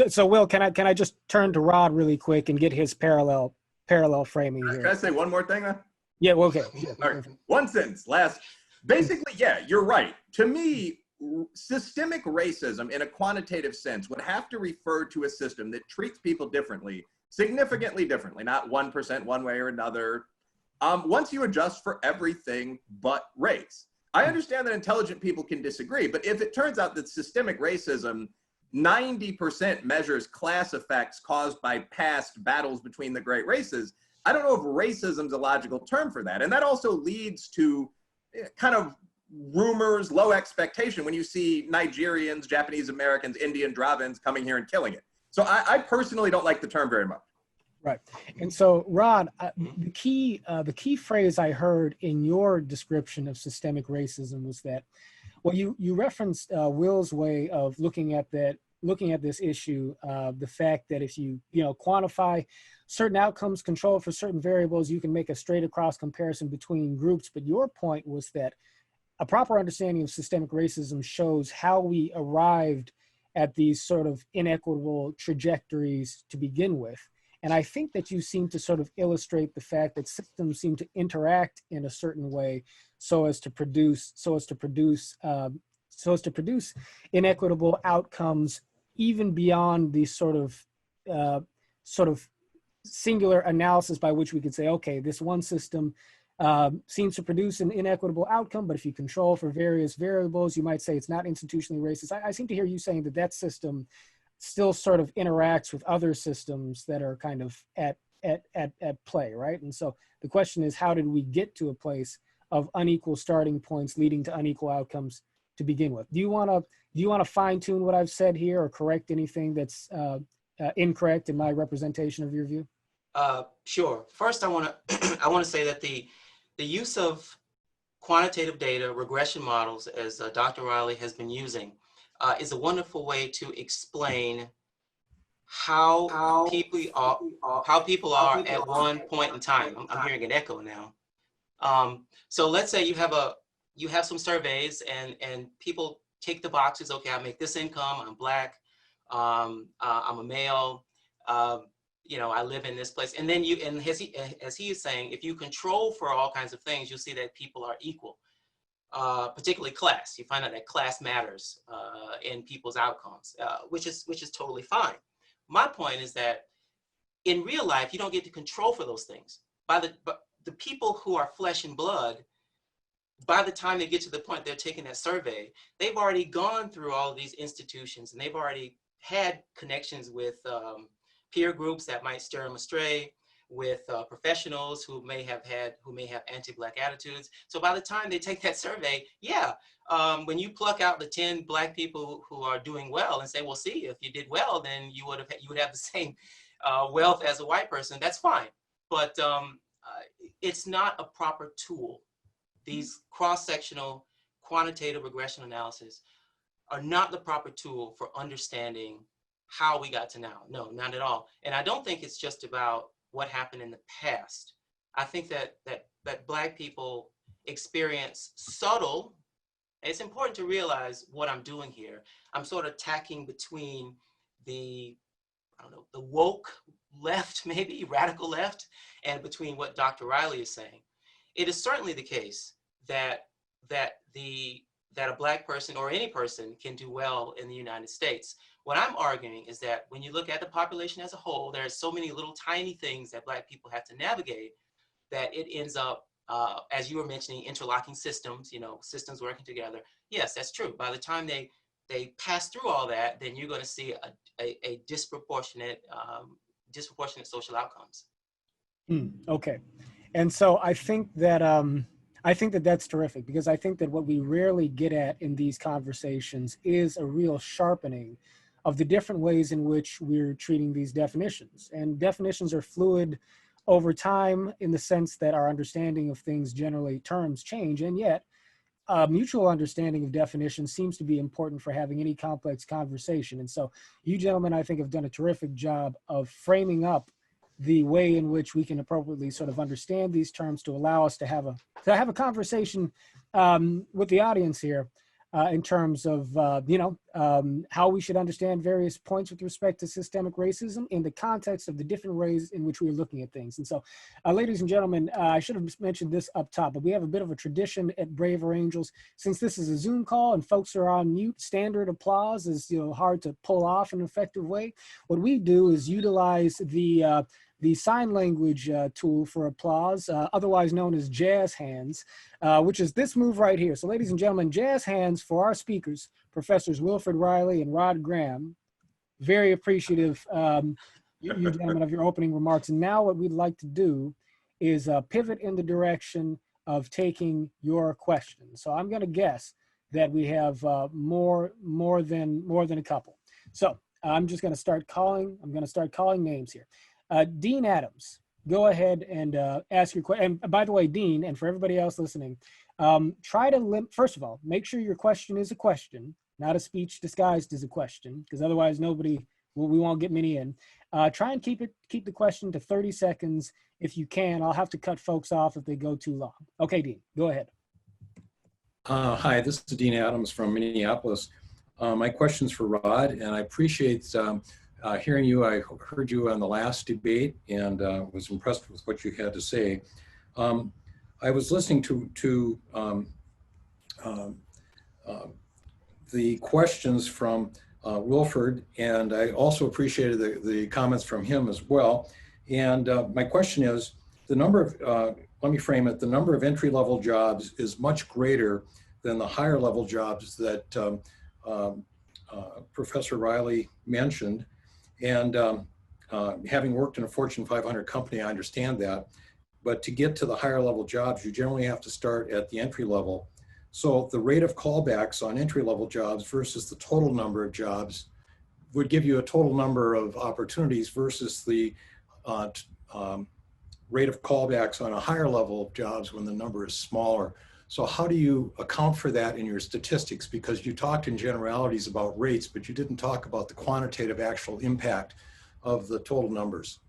so Will, can I just turn to Rod really quick and get his parallel framing here? Can I say one more thing then? Yeah, well, okay. Yeah, all right. One sentence, last. Basically, yeah, you're right. To me, systemic racism in a quantitative sense would have to refer to a system that treats people differently, significantly differently, not 1% one way or another, once you adjust for everything but race. I understand that intelligent people can disagree, but if it turns out that systemic racism 90% measures class effects caused by past battles between the great races, I don't know if racism is a logical term for that. And that also leads to kind of rumors, low expectation when you see Nigerians, Japanese Americans, Indian Dravids coming here and killing it. So I personally don't like the term very much. Right. And so, Rod, the key phrase I heard in your description of systemic racism was that, well, you referenced Will's way of looking at this issue, the fact that if you quantify certain outcomes, control for certain variables, you can make a straight across comparison between groups. But your point was that a proper understanding of systemic racism shows how we arrived at these sort of inequitable trajectories to begin with. And I think that you seem to sort of illustrate the fact that systems seem to interact in a certain way so as to produce inequitable outcomes, even beyond the sort of singular analysis by which we could say, okay, this one system seems to produce an inequitable outcome, but if you control for various variables, you might say it's not institutionally racist. I seem to hear you saying that system still sort of interacts with other systems that are kind of at play, right? And so the question is, how did we get to a place of unequal starting points leading to unequal outcomes to begin with? Do you want to fine tune what I've said here or correct anything that's incorrect in my representation of your view? Sure. First, I want to say that the use of quantitative data, regression models, as Dr. Riley has been using, is a wonderful way to explain how people are at one point in time. I'm hearing an echo now. So let's say you have some surveys and people tick the boxes. Okay, I make this income. I'm Black. I'm a male. I live in this place. And then as he is saying, if you control for all kinds of things, you'll see that people are equal. Particularly class. You find out that class matters in people's outcomes, which is totally fine. My point is that in real life, you don't get to control for those things. But the people who are flesh and blood, by the time they get to the point they're taking that survey, they've already gone through all of these institutions and they've already had connections with peer groups that might steer them astray, with professionals who may have anti-Black attitudes. So by the time they take that survey, when you pluck out the 10 Black people who are doing well and say, well, see, if you did well, then you would have the same wealth as a white person. That's fine, but it's not a proper tool. These cross-sectional quantitative regression analysis are not the proper tool for understanding how we got to now. No, not at all. And I don't think it's just about what happened in the past. I think that Black people experience subtle. It's important to realize what I'm doing here. I'm sort of tacking between the woke left, maybe radical left, and between what Dr. Riley is saying. It is certainly the case that a Black person or any person can do well in the United States. What I'm arguing is that when you look at the population as a whole, there are so many little tiny things that Black people have to navigate that it ends up, as you were mentioning, interlocking systems, systems working together. Yes, that's true. By the time they pass through all that, then you're going to see a disproportionate social outcomes. Okay. And so I think that that's terrific, because I think that what we rarely get at in these conversations is a real sharpening of the different ways in which we're treating these definitions. And definitions are fluid over time in the sense that our understanding of things, generally terms, change, and yet mutual understanding of definitions seems to be important for having any complex conversation. And so you gentlemen, I think, have done a terrific job of framing up the way in which we can appropriately sort of understand these terms to allow us to have a conversation with the audience here in terms of how we should understand various points with respect to systemic racism in the context of the different ways in which we're looking at things. And so, ladies and gentlemen, I should have mentioned this up top, but we have a bit of a tradition at Braver Angels. Since this is a Zoom call and folks are on mute, standard applause is hard to pull off in an effective way. What we do is utilize the sign language tool for applause, otherwise known as jazz hands, which is this move right here. So ladies and gentlemen, jazz hands for our speakers, Professors Wilfred Reilly and Rod Graham. Very appreciative, you gentlemen, of your opening remarks. And now what we'd like to do is pivot in the direction of taking your questions. So I'm gonna guess that we have more than a couple. So I'm just gonna start calling names here. Dean Adams, go ahead and ask your question. And by the way, Dean, and for everybody else listening, try to first of all, make sure your question is a question, not a speech disguised as a question, because otherwise we won't get many in. Try and keep the question to 30 seconds if you can. I'll have to cut folks off if they go too long. Okay, Dean, go ahead. Hi, this is Dean Adams from Minneapolis. My question's for Rod, and I appreciate hearing you. I heard you on the last debate and was impressed with what you had to say. I was listening to the questions from Wilfred, and I also appreciated the comments from him as well. And my question is, the number of, let me frame it, the number of entry-level jobs is much greater than the higher level jobs that Professor Riley mentioned. And having worked in a Fortune 500 company, I understand that. But to get to the higher level jobs, you generally have to start at the entry level. So the rate of callbacks on entry level jobs versus the total number of jobs would give you a total number of opportunities versus the rate of callbacks on a higher level of jobs when the number is smaller. So how do you account for that in your statistics? Because you talked in generalities about rates, but you didn't talk about the quantitative actual impact of the total numbers.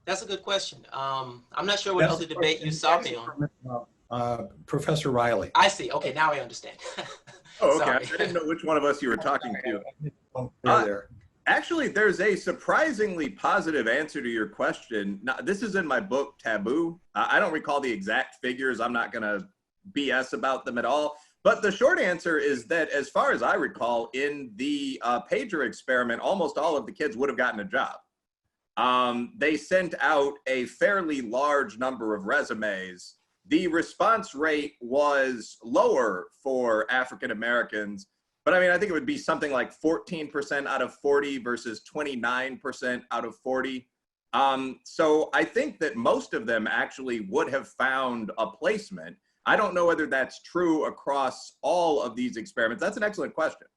That's a good question. I'm not sure what other debate you saw me on. Professor Riley. I see. Okay, now I understand. Oh, okay. I didn't know which one of us you were talking to. Actually, there's a surprisingly positive answer to your question. Now, this is in my book, Taboo. I don't recall the exact figures. I'm not going to BS about them at all. But the short answer is that, as far as I recall, in the pager experiment, almost all of the kids would have gotten a job. They sent out a fairly large number of resumes. The response rate was lower for African Americans, but I mean, I think it would be something like 14% out of 40 versus 29% out of 40. So I think that most of them actually would have found a placement. I don't know whether that's true across all of these experiments. That's an excellent question.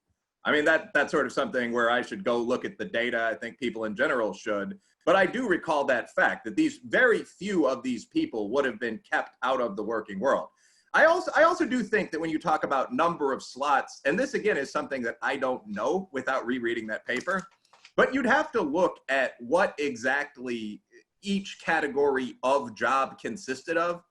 I mean, that's sort of something where I should go look at the data. I think people in general should. But I do recall that fact that these very few of these people would have been kept out of the working world. I also do think that when you talk about number of slots, and this again is something that I don't know without rereading that paper, but you'd have to look at what exactly each category of job consisted of.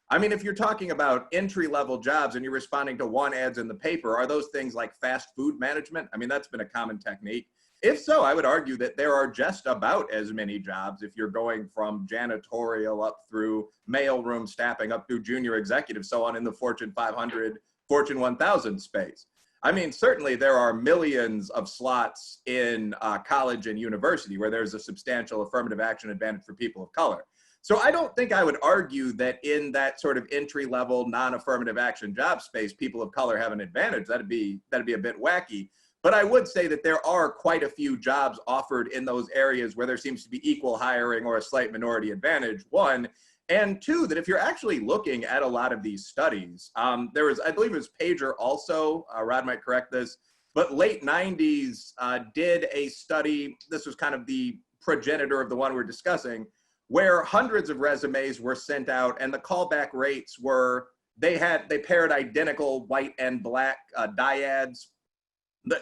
I mean, if you're talking about entry-level jobs and you're responding to one ads in the paper, are those things like fast food management? I mean, that's been a common technique. If so, I would argue that there are just about as many jobs if you're going from janitorial up through mailroom staffing up through junior executive, so on in the Fortune 500, Fortune 1000 space. I mean, certainly there are millions of slots in college and university where there's a substantial affirmative action advantage for people of color. So I don't think I would argue that in that sort of entry-level non-affirmative action job space, people of color have an advantage. That'd be a bit wacky. But I would say that there are quite a few jobs offered in those areas where there seems to be equal hiring or a slight minority advantage, one. And two, that if you're actually looking at a lot of these studies, there was, I believe it was Pager also, Rod might correct this, but late 90s did a study, this was kind of the progenitor of the one we're discussing, where hundreds of resumes were sent out and the callback rates were, they paired identical white and black dyads.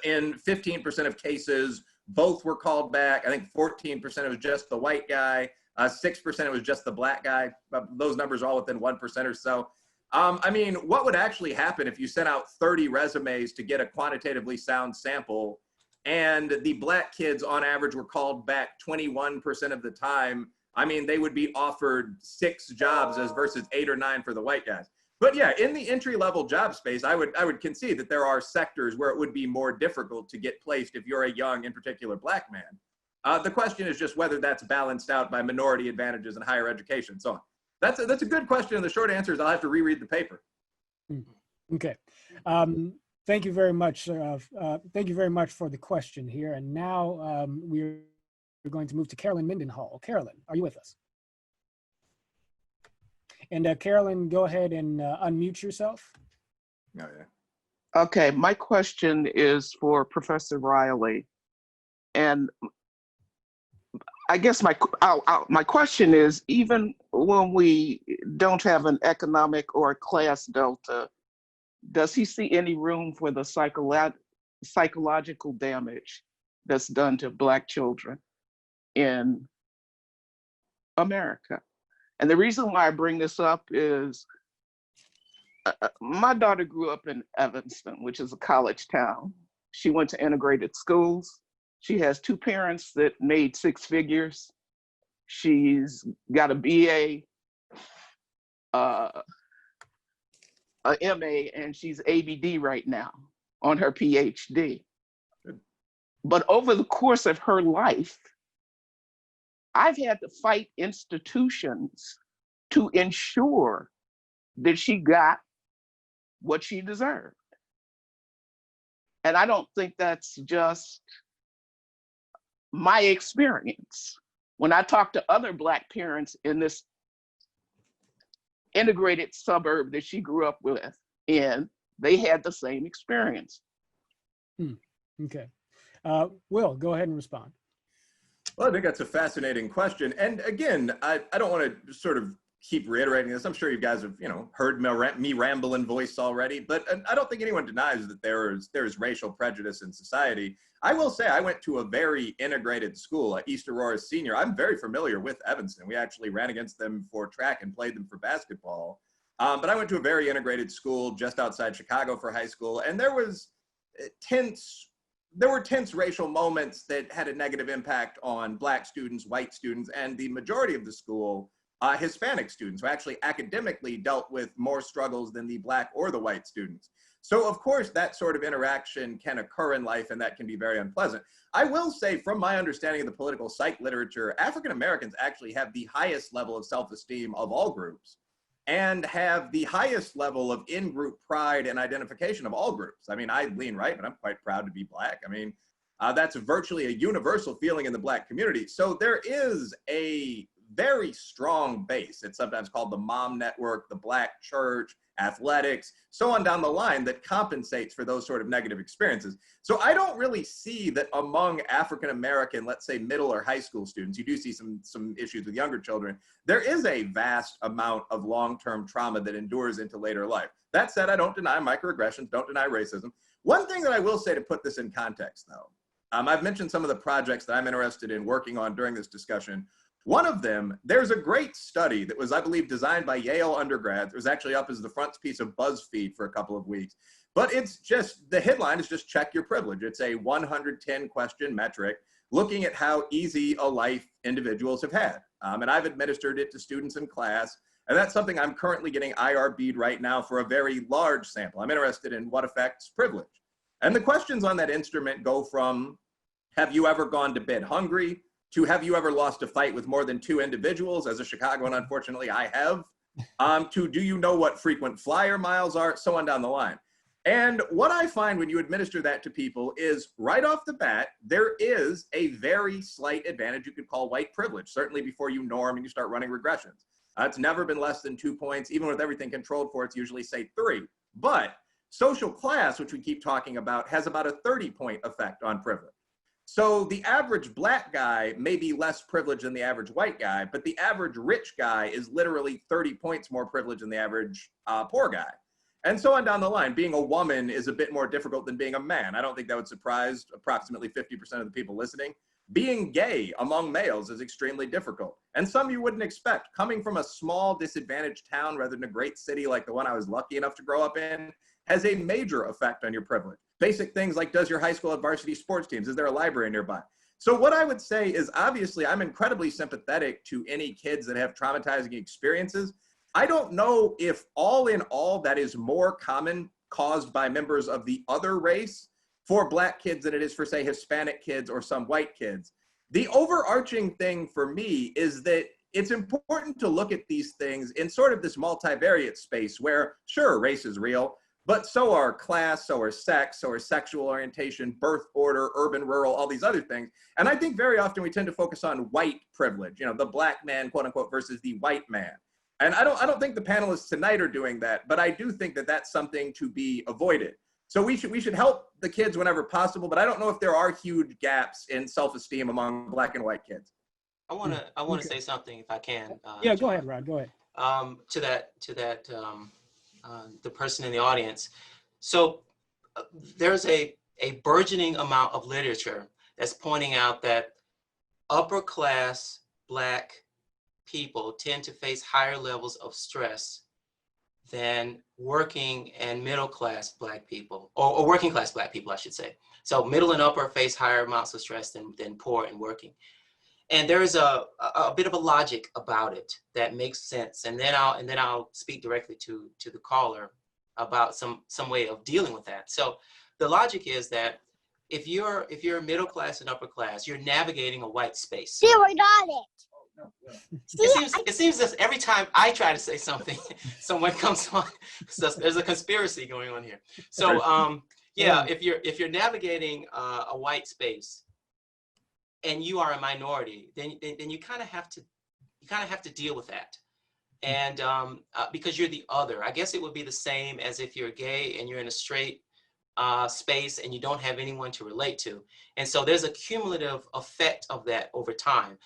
In 15% of cases, both were called back. I think 14% it was just the white guy. 6% it was just the black guy. Those numbers are all within 1% or so. I mean, what would actually happen if you sent out 30 resumes to get a quantitatively sound sample, and the black kids on average were called back 21% of the time? I mean, they would be offered 6 jobs as versus 8 or 9 for the white guys. But yeah, in the entry-level job space, I would concede that there are sectors where it would be more difficult to get placed if you're a young, in particular, black man. The question is just whether that's balanced out by minority advantages in higher education and so on. That's a good question, and the short answer is I'll have to reread the paper. Okay. Thank you very much. Thank you very much for the question here. And now we're going to move to Carolyn Mendenhall. Carolyn, are you with us? And Carolyn, go ahead and unmute yourself. Oh, yeah. Okay, my question is for Professor Riley. And I guess my question is, even when we don't have an economic or a class delta, does he see any room for the psychological damage that's done to Black children in America? And the reason why I bring this up is my daughter grew up in Evanston, which is a college town. She went to integrated schools. She has 2 parents that made 6 figures. She's got a BA, a MA, and she's ABD right now on her PhD. Good. But over the course of her life, I've had to fight institutions to ensure that she got what she deserved. And I don't think that's just my experience. When I talk to other Black parents in this integrated suburb that she grew up with, they had the same experience. Okay. Will, go ahead and respond. Well, I think that's a fascinating question. And again, I don't want to sort of keep reiterating this. I'm sure you guys have, heard me ramble in voice already, but I don't think anyone denies that there is racial prejudice in society. I will say I went to a very integrated school at East Aurora Senior. I'm very familiar with Evanston. We actually ran against them for track and played them for basketball. But I went to a very integrated school just outside Chicago for high school, and there were tense racial moments that had a negative impact on Black students, white students, and the majority of the school, Hispanic students, who actually academically dealt with more struggles than the Black or the white students. So of course, that sort of interaction can occur in life, and that can be very unpleasant. I will say, from my understanding of the political psych literature, African Americans actually have the highest level of self-esteem of all groups, and have the highest level of in-group pride and identification of all groups. I mean, I lean right, but I'm quite proud to be Black. I mean, that's virtually a universal feeling in the Black community. So there is a very strong base. It's sometimes called the mom network, the Black church, athletics, so on down the line, that compensates for those sort of negative experiences. So I don't really see that among African-American, let's say middle or high school students, you do see some issues with younger children. There is a vast amount of long-term trauma that endures into later life. That said, I don't deny microaggressions, don't deny racism. One thing that I will say to put this in context though, I've mentioned some of the projects that I'm interested in working on during this discussion. One of them, there's a great study that was, I believe, designed by Yale undergrads. It was actually up as the frontispiece of BuzzFeed for a couple of weeks. But it's just, the headline is just check your privilege. It's a 110 question metric looking at how easy a life individuals have had. And I've administered it to students in class. And that's something I'm currently getting IRB'd right now for a very large sample. I'm interested in what affects privilege. And the questions on that instrument go from, have you ever gone to bed hungry? To have you ever lost a fight with more than 2 individuals? As a Chicagoan, unfortunately, I have. To do you know what frequent flyer miles are? So on down the line. And what I find when you administer that to people is right off the bat, there is a very slight advantage you could call white privilege, certainly before you norm and you start running regressions. It's never been less than 2 points. Even with everything controlled for, it's usually say 3. But social class, which we keep talking about, has about a 30-point effect on privilege. So the average Black guy may be less privileged than the average white guy, but the average rich guy is literally 30 points more privileged than the average poor guy. and so on down the line. Being a woman is a bit more difficult than being a man. I don't think that would surprise approximately 50% of the people listening. Being gay among males is extremely difficult, and some you wouldn't expect. Coming from a small, disadvantaged town rather than a great city like the one I was lucky enough to grow up in has a major effect on your privilege. Basic things like, does your high school have varsity sports teams? Is there a library nearby? So what I would say is, obviously, I'm incredibly sympathetic to any kids that have traumatizing experiences. I don't know if all in all that is more common caused by members of the other race for Black kids than it is for, say, Hispanic kids or some white kids. The overarching thing for me is that it's important to look at these things in sort of this multivariate space where, sure, race is real, but so are class, so are sex, so are sexual orientation, birth order, urban, rural, all these other things. And I think very often we tend to focus on white privilege, you know, the Black man, quote unquote, versus the white man. And I don't think the panelists tonight are doing that, but I do think that that's something to be avoided. So we should help the kids whenever possible, but I don't know if there are huge gaps in self-esteem among Black and white kids. I want to say something if I can. Yeah, go ahead, Rod. Go ahead. To that the person in the audience. So there's a burgeoning amount of literature that's pointing out that upper class Black people tend to face higher levels of stress than working and middle class Black people, or working class Black people, I should say. So middle and upper face higher amounts of stress than poor and working. And there is a bit of a logic about it that makes sense. And then I'll speak directly to the caller about some way of dealing with that. So the logic is that if you're middle class and upper class, you're navigating a white space. See, we got it. It seems that every time I try to say something, someone comes on. So there's a conspiracy going on here. So yeah, if you're navigating a white space and you are a minority, then you kind of have to deal with that. And because you're the other. I guess it would be the same as if you're gay and you're in a straight space and you don't have anyone to relate to. And so there's a cumulative effect of that over time.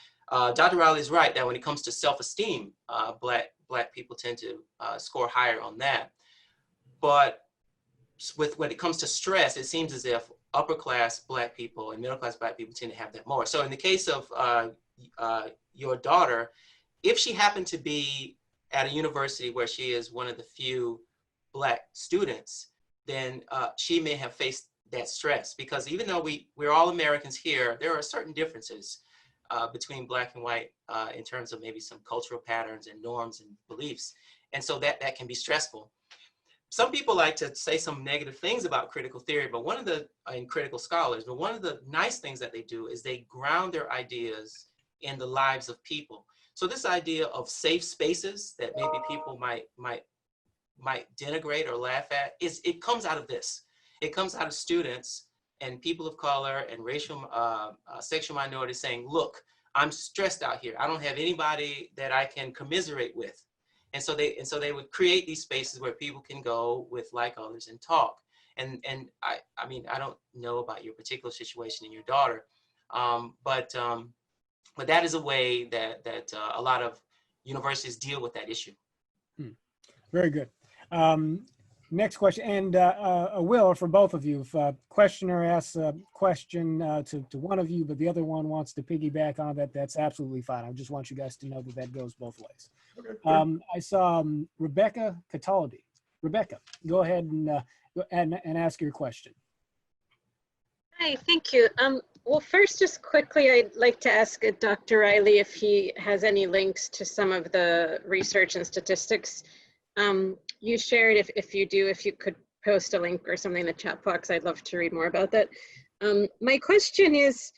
Dr. Riley is right that when it comes to self-esteem, Black people tend to score higher on that. But when it comes to stress, it seems as if upper class Black people and middle class Black people tend to have that more. So in the case of your daughter, if she happened to be at a university where she is one of the few Black students, then she may have faced that stress, because even though we're all Americans here, there are certain differences between Black and white in terms of maybe some cultural patterns and norms and beliefs. And so that can be stressful. Some people like to say some negative things about critical theory, but and critical scholars, but one of the nice things that they do is they ground their ideas in the lives of people. So this idea of safe spaces that maybe people might denigrate or laugh at, it comes out of this. It comes out of students and people of color and racial, sexual minorities saying, look, I'm stressed out here. I don't have anybody that I can commiserate with. And so they would create these spaces where people can go with like others and talk. And I mean, I don't know about your particular situation in your daughter, but that is a way that a lot of universities deal with that issue. Very good. Next question, and Will, for both of you, if a questioner asks a question to one of you, but the other one wants to piggyback on that, that's absolutely fine. I just want you guys to know that goes both ways. Okay, sure. I saw Rebecca Cataldi. Rebecca, go ahead and ask your question. Hi, thank you. Well, first, just quickly, I'd like to ask Dr. Riley if he has any links to some of the research and statistics you shared. If you do, if you could post a link or something in the chat box, I'd love to read more about that. My question is,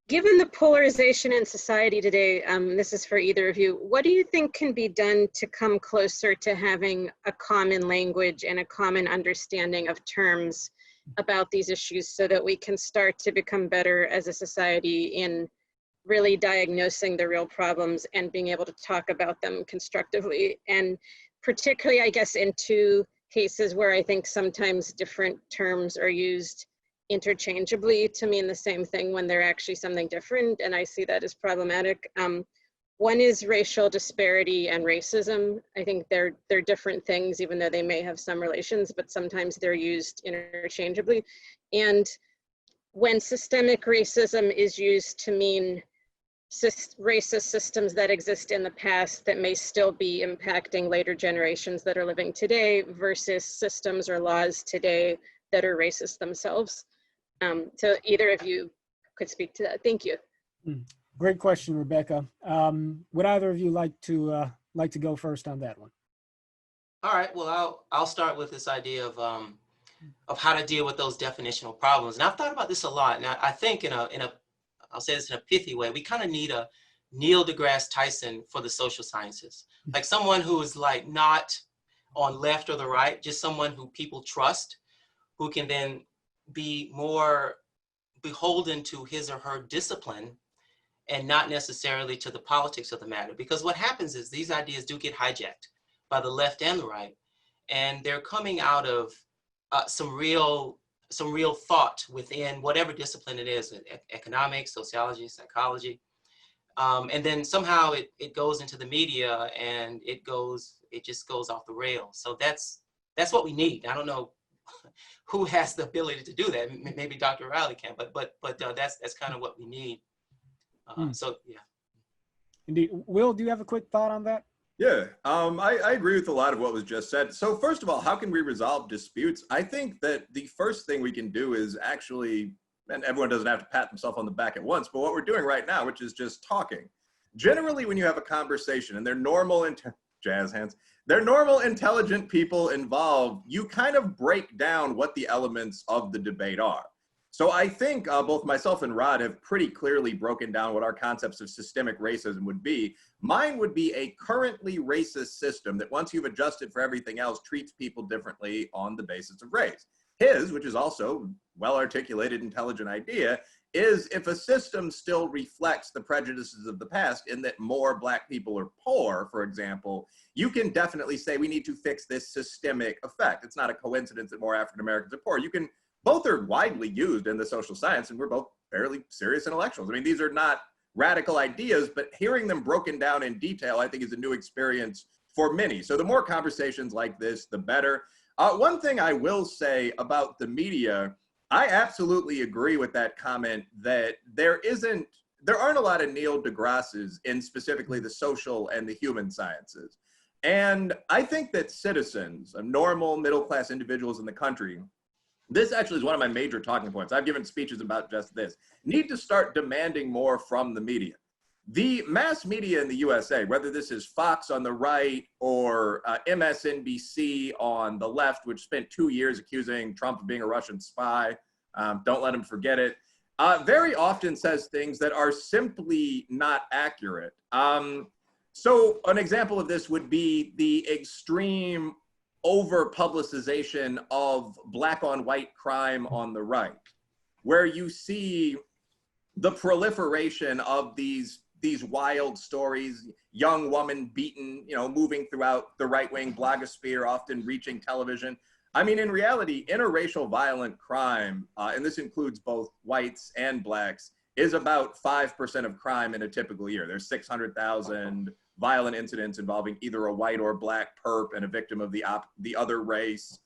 given the polarization in society today, this is for either of you, what do you think can be done to come closer to having a common language and a common understanding of terms about these issues so that we can start to become better as a society in really diagnosing the real problems and being able to talk about them constructively? And particularly, I guess, in two cases where I think sometimes different terms are used interchangeably to mean the same thing when they're actually something different, and I see that as problematic. One is racial disparity and racism. I think they're different things, even though they may have some relations, but sometimes they're used interchangeably. And when systemic racism is used to mean racist systems that exist in the past that may still be impacting later generations that are living today versus systems or laws today that are racist themselves. So either of you could speak to that. Thank you. Great question, Rebecca. Would either of you like to go first on that one? All right. Well, I'll start with this idea of how to deal with those definitional problems. And I've thought about this a lot. And I think I'll say this in a pithy way, we kind of need a Neil deGrasse Tyson for the social sciences, like someone who is like not on left or the right, just someone who people trust, who can then be more beholden to his or her discipline and not necessarily to the politics of the matter. Because what happens is these ideas do get hijacked by the left and the right, and they're coming out of some real thought within whatever discipline it is, economics, sociology, psychology. And then somehow it goes into the media and it just goes off the rails. So that's what we need. I don't know who has the ability to do that. Maybe Dr. Riley can, but that's kind of what we need. So yeah. Indeed. Will, do you have a quick thought on that? Yeah, I agree with a lot of what was just said. So first of all, how can we resolve disputes? I think that the first thing we can do is actually, and everyone doesn't have to pat themselves on the back at once, but what we're doing right now, which is just talking. Generally, when you have a conversation and they're normal, jazz hands, they're normal, intelligent people involved, you kind of break down what the elements of the debate are. So I think both myself and Rod have pretty clearly broken down what our concepts of systemic racism would be. Mine would be a currently racist system that once you've adjusted for everything else, treats people differently on the basis of race. His, which is also well-articulated, intelligent idea, is if a system still reflects the prejudices of the past in that more Black people are poor, for example, you can definitely say we need to fix this systemic effect. It's not a coincidence that more African Americans are poor. Both are widely used in the social science, and we're both fairly serious intellectuals. I mean, these are not radical ideas, but hearing them broken down in detail, I think, is a new experience for many. So the more conversations like this, the better. One thing I will say about the media, I absolutely agree with that comment that there aren't a lot of Neil deGrasse's in specifically the social and the human sciences. And I think that citizens, normal middle-class individuals in the country, this actually is one of my major talking points. I've given speeches about just this. Need to start demanding more from the media. The mass media in the USA, whether this is Fox on the right or MSNBC on the left, which spent 2 years accusing Trump of being a Russian spy, don't let him forget it, very often says things that are simply not accurate. So an example of this would be the extreme over publicization of Black on white crime on the right, where you see the proliferation of these wild stories, young woman beaten, moving throughout the right-wing blogosphere, often reaching television. I mean, in reality, interracial violent crime, and this includes both whites and Blacks, is about 5% of crime in a typical year. There's 600,000 violent incidents involving either a white or Black perp and a victim of the other race.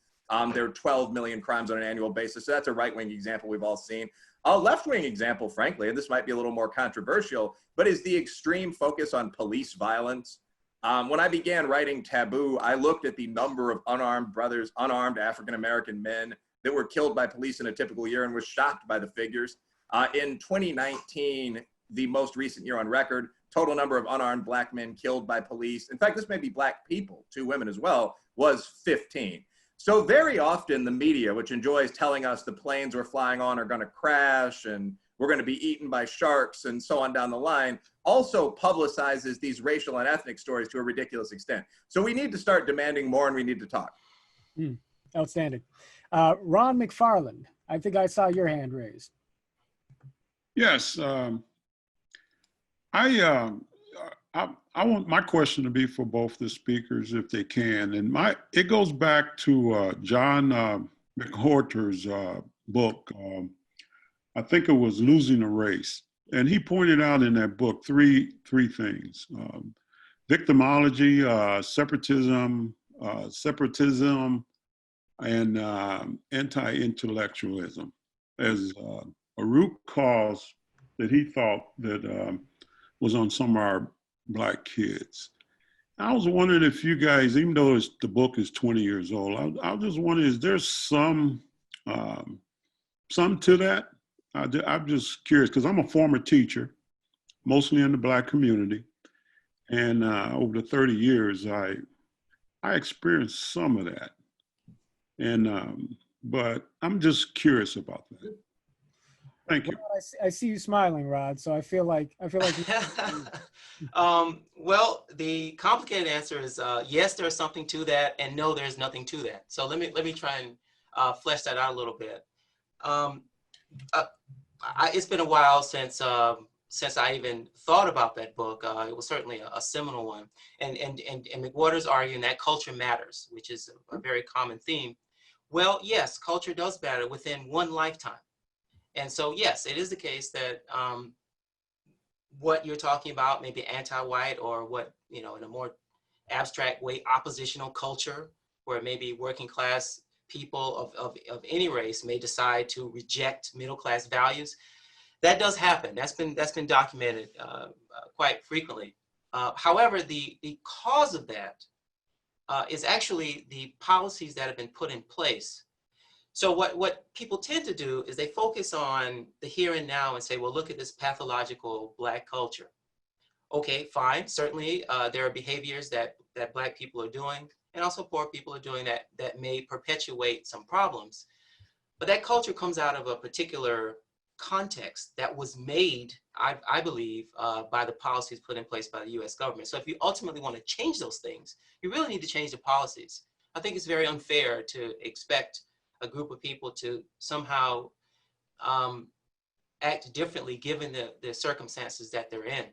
There are 12 million crimes on an annual basis. So that's a right-wing example we've all seen. A left-wing example, frankly, and this might be a little more controversial, but is the extreme focus on police violence. When I began writing Taboo, I looked at the number of unarmed African-American men that were killed by police in a typical year and was shocked by the figures. In 2019, the most recent year on record, total number of unarmed Black men killed by police, in fact, this may be Black people, 2 women as well, was 15. So very often the media, which enjoys telling us the planes we're flying on are gonna crash and we're gonna be eaten by sharks and so on down the line, also publicizes these racial and ethnic stories to a ridiculous extent. So we need to start demanding more and we need to talk. Outstanding. Ron McFarland, I think I saw your hand raised. Yes, I want my question to be for both the speakers if they can, and it goes back to John McWhorter's book. I think it was Losing a Race, And he pointed out in that book three things: victimology, separatism, and anti-intellectualism as a root cause that he thought that was on some of our Black kids. I was wondering if you guys, even though the book is 20 years old, I was just wondering, is there some to that? I'm just curious, because I'm a former teacher, mostly in the Black community. And over the 30 years, I experienced some of that. And, but I'm just curious about that. Thank you. Well, I see you smiling, Rod. So I feel like. Well, the complicated answer is yes, there's something to that, and no, there's nothing to that. So let me try and flesh that out a little bit. It's been a while since I even thought about that book. It was certainly a seminal one, and McWhorter's arguing that culture matters, which is a very common theme. Well, yes, culture does matter within one lifetime. And so, yes, it is the case that what you're talking about may be anti-white, or what, in a more abstract way, oppositional culture, where maybe working class people of any race may decide to reject middle class values. That does happen. That's been documented quite frequently. However, the cause of that is actually the policies that have been put in place. So what people tend to do is they focus on the here and now and say, well, look at this pathological Black culture. Okay, fine. Certainly, there are behaviors that Black people are doing, and also poor people are doing that may perpetuate some problems. But that culture comes out of a particular context that was made, I believe, by the policies put in place by the US government. So if you ultimately want to change those things, you really need to change the policies. I think it's very unfair to expect a group of people to somehow act differently given the circumstances that they're in.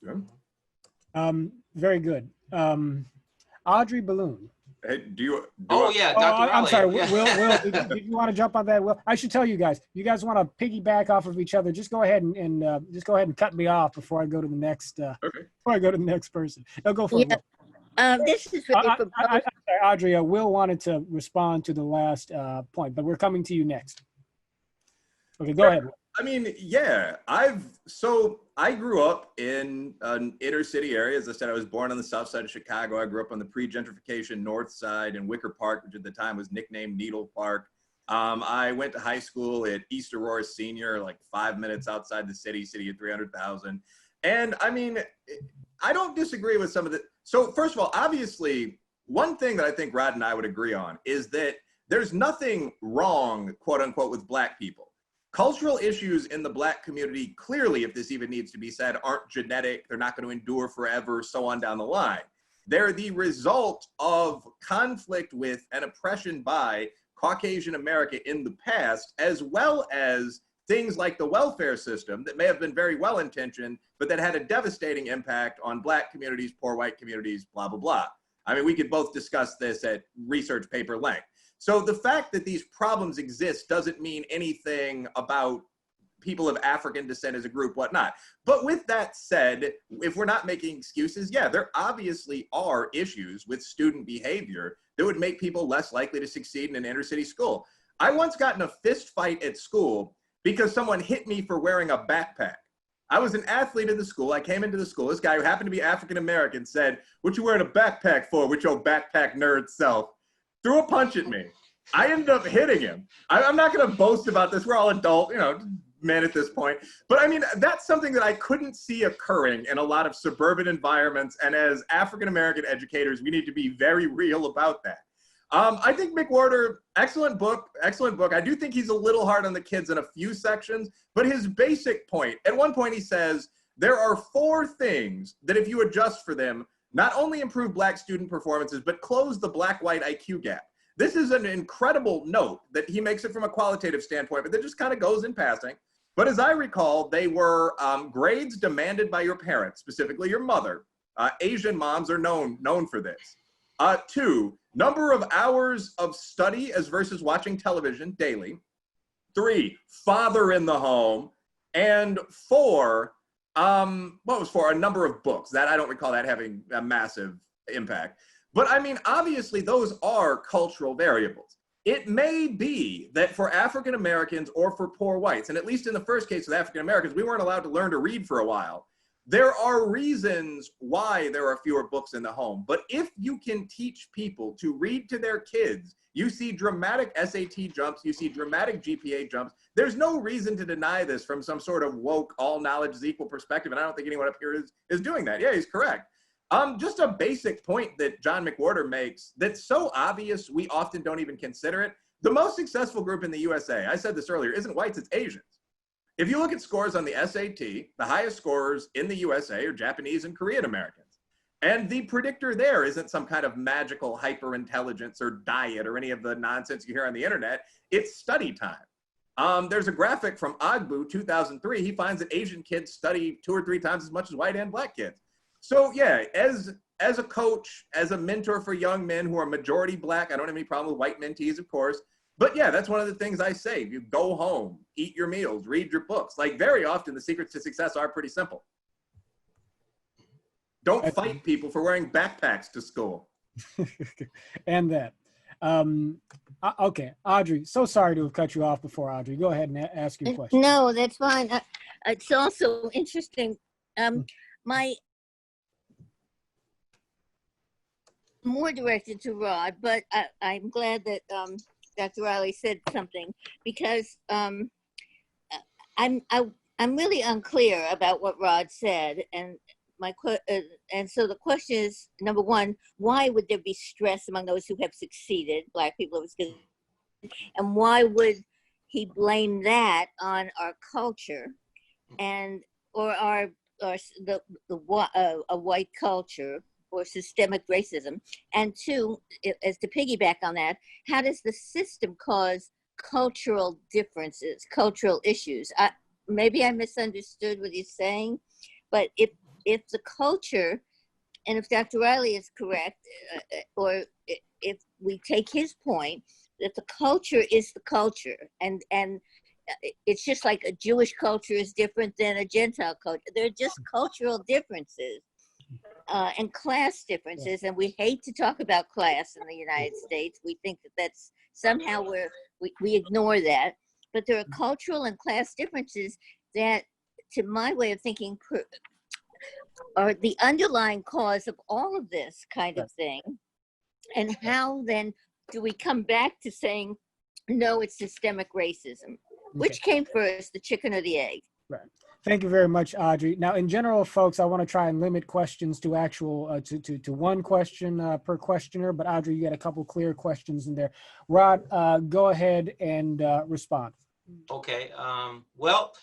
Okay. Very good. Audrey Balloon. Hey, Yeah, Oh, Dr. I'm Riley. sorry, Yeah. Will, did you want to jump on that? Will, I should tell you guys want to piggyback off of each other, just go ahead and cut me off before I go to the next. Okay. Before I go to the next person. I'll go for it. This is really for I'm sorry, Audrey. Will wanted to respond to the last point, but we're coming to you next. Okay, go ahead. I mean, yeah, I grew up in an inner city area. As I said, I was born on the south side of Chicago. I grew up on the pre-gentrification north side in Wicker Park, which at the time was nicknamed Needle Park. I went to high school at East Aurora Senior, like 5 minutes outside the city of 300,000. And I mean, I don't disagree with some of the, so first of all, obviously, one thing that I think Rod and I would agree on is that there's nothing wrong, quote unquote, with Black people. Cultural issues in the Black community, clearly, if this even needs to be said, aren't genetic. They're not going to endure forever, so on down the line. They're the result of conflict with and oppression by Caucasian America in the past, as well as things like the welfare system that may have been very well-intentioned, but that had a devastating impact on Black communities, poor white communities, blah, blah, blah. I mean, we could both discuss this at research paper length. So the fact that these problems exist doesn't mean anything about people of African descent as a group, whatnot. But with that said, if we're not making excuses, yeah, there obviously are issues with student behavior that would make people less likely to succeed in an inner city school. I once got in a fist fight at school because someone hit me for wearing a backpack. I was an athlete in the school. I came into the school. This guy who happened to be African-American said, "What you wearing a backpack for with your backpack nerd self?" Threw a punch at me. I ended up hitting him. I'm not going to boast about this. We're all adult, men at this point. But I mean, that's something that I couldn't see occurring in a lot of suburban environments. And as African-American educators, we need to be very real about that. I think McWhorter, excellent book. I do think he's a little hard on the kids in a few sections, but his basic point, at one point he says, there are 4 things that if you adjust for them, not only improve Black student performances, but close the Black-white IQ gap. This is an incredible note that he makes it from a qualitative standpoint, but that just kind of goes in passing. But as I recall, they were grades demanded by your parents, specifically your mother. Asian moms are known for this. 2, number of hours of study as versus watching television daily. 3, father in the home, and 4, what was 4? A number of books. That I don't recall that having a massive impact. But I mean, obviously those are cultural variables. It may be that for African Americans or for poor whites, and at least in the first case with African Americans, we weren't allowed to learn to read for a while. There are reasons why there are fewer books in the home. But if you can teach people to read to their kids, you see dramatic SAT jumps, you see dramatic GPA jumps. There's no reason to deny this from some sort of woke, all knowledge is equal perspective. And I don't think anyone up here is doing that. Yeah, he's correct. Just a basic point that John McWhorter makes that's so obvious we often don't even consider it. The most successful group in the USA, I said this earlier, isn't whites, it's Asians. If you look at scores on the SAT, the highest scorers in the USA are Japanese and Korean Americans. And the predictor there isn't some kind of magical hyper-intelligence or diet or any of the nonsense you hear on the internet. It's study time. There's a graphic from Agbu, 2003. He finds that Asian kids study 2 or 3 times as much as white and black kids. So yeah, as a coach, as a mentor for young men who are majority black, I don't have any problem with white mentees, of course. But yeah, that's one of the things I say. You go home, eat your meals, read your books. Like very often the secrets to success are pretty simple. Don't fight people for wearing backpacks to school. And that. Okay, Audrey, so sorry to have cut you off before, Audrey. Go ahead and ask your question. No, that's fine. It's also interesting. More directed to Rod, but I'm glad that Dr. Riley said something, because I'm really unclear about what Rod said, and so the question is, number one, why would there be stress among those who have succeeded, black people who have succeeded, and why would he blame that on our culture or a white culture or systemic racism? And 2, as to piggyback on that, how does the system cause cultural differences, cultural issues? Maybe I misunderstood what he's saying, but if the culture, and if Dr. Riley is correct, or if we take his point, that the culture is the culture, and it's just like a Jewish culture is different than a Gentile culture. They're just cultural differences. And class differences, and we hate to talk about class in the United States. We think that that's somehow we ignore that, but there are cultural and class differences that, to my way of thinking, are the underlying cause of all of this kind of thing. And how then do we come back to saying, no, it's systemic racism? Which came first, the chicken or the egg? Right. Thank you very much, Audrey. Now, in general, folks, I want to try and limit questions to actual to one question per questioner. But Audrey, you got a couple clear questions in there. Rod, go ahead and respond. Okay. Well,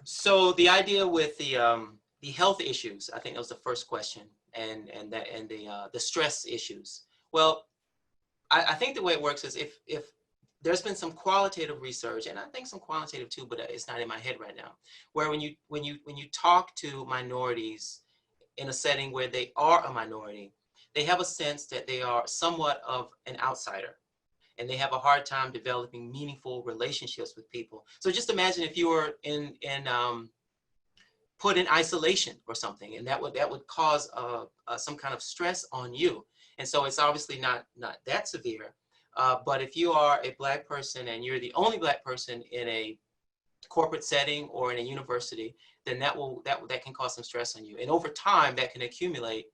so the idea with the health issues, I think that was the first question, and the stress issues. Well, I think the way it works is if there's been some qualitative research, and I think some quantitative too, but it's not in my head right now, where when you talk to minorities in a setting where they are a minority, they have a sense that they are somewhat of an outsider, and they have a hard time developing meaningful relationships with people. So just imagine if you were put in isolation or something, and that would cause some kind of stress on you. And so it's obviously not that severe. But if you are a black person and you're the only black person in a corporate setting or in a university, then that can cause some stress on you. And over time, that can accumulate,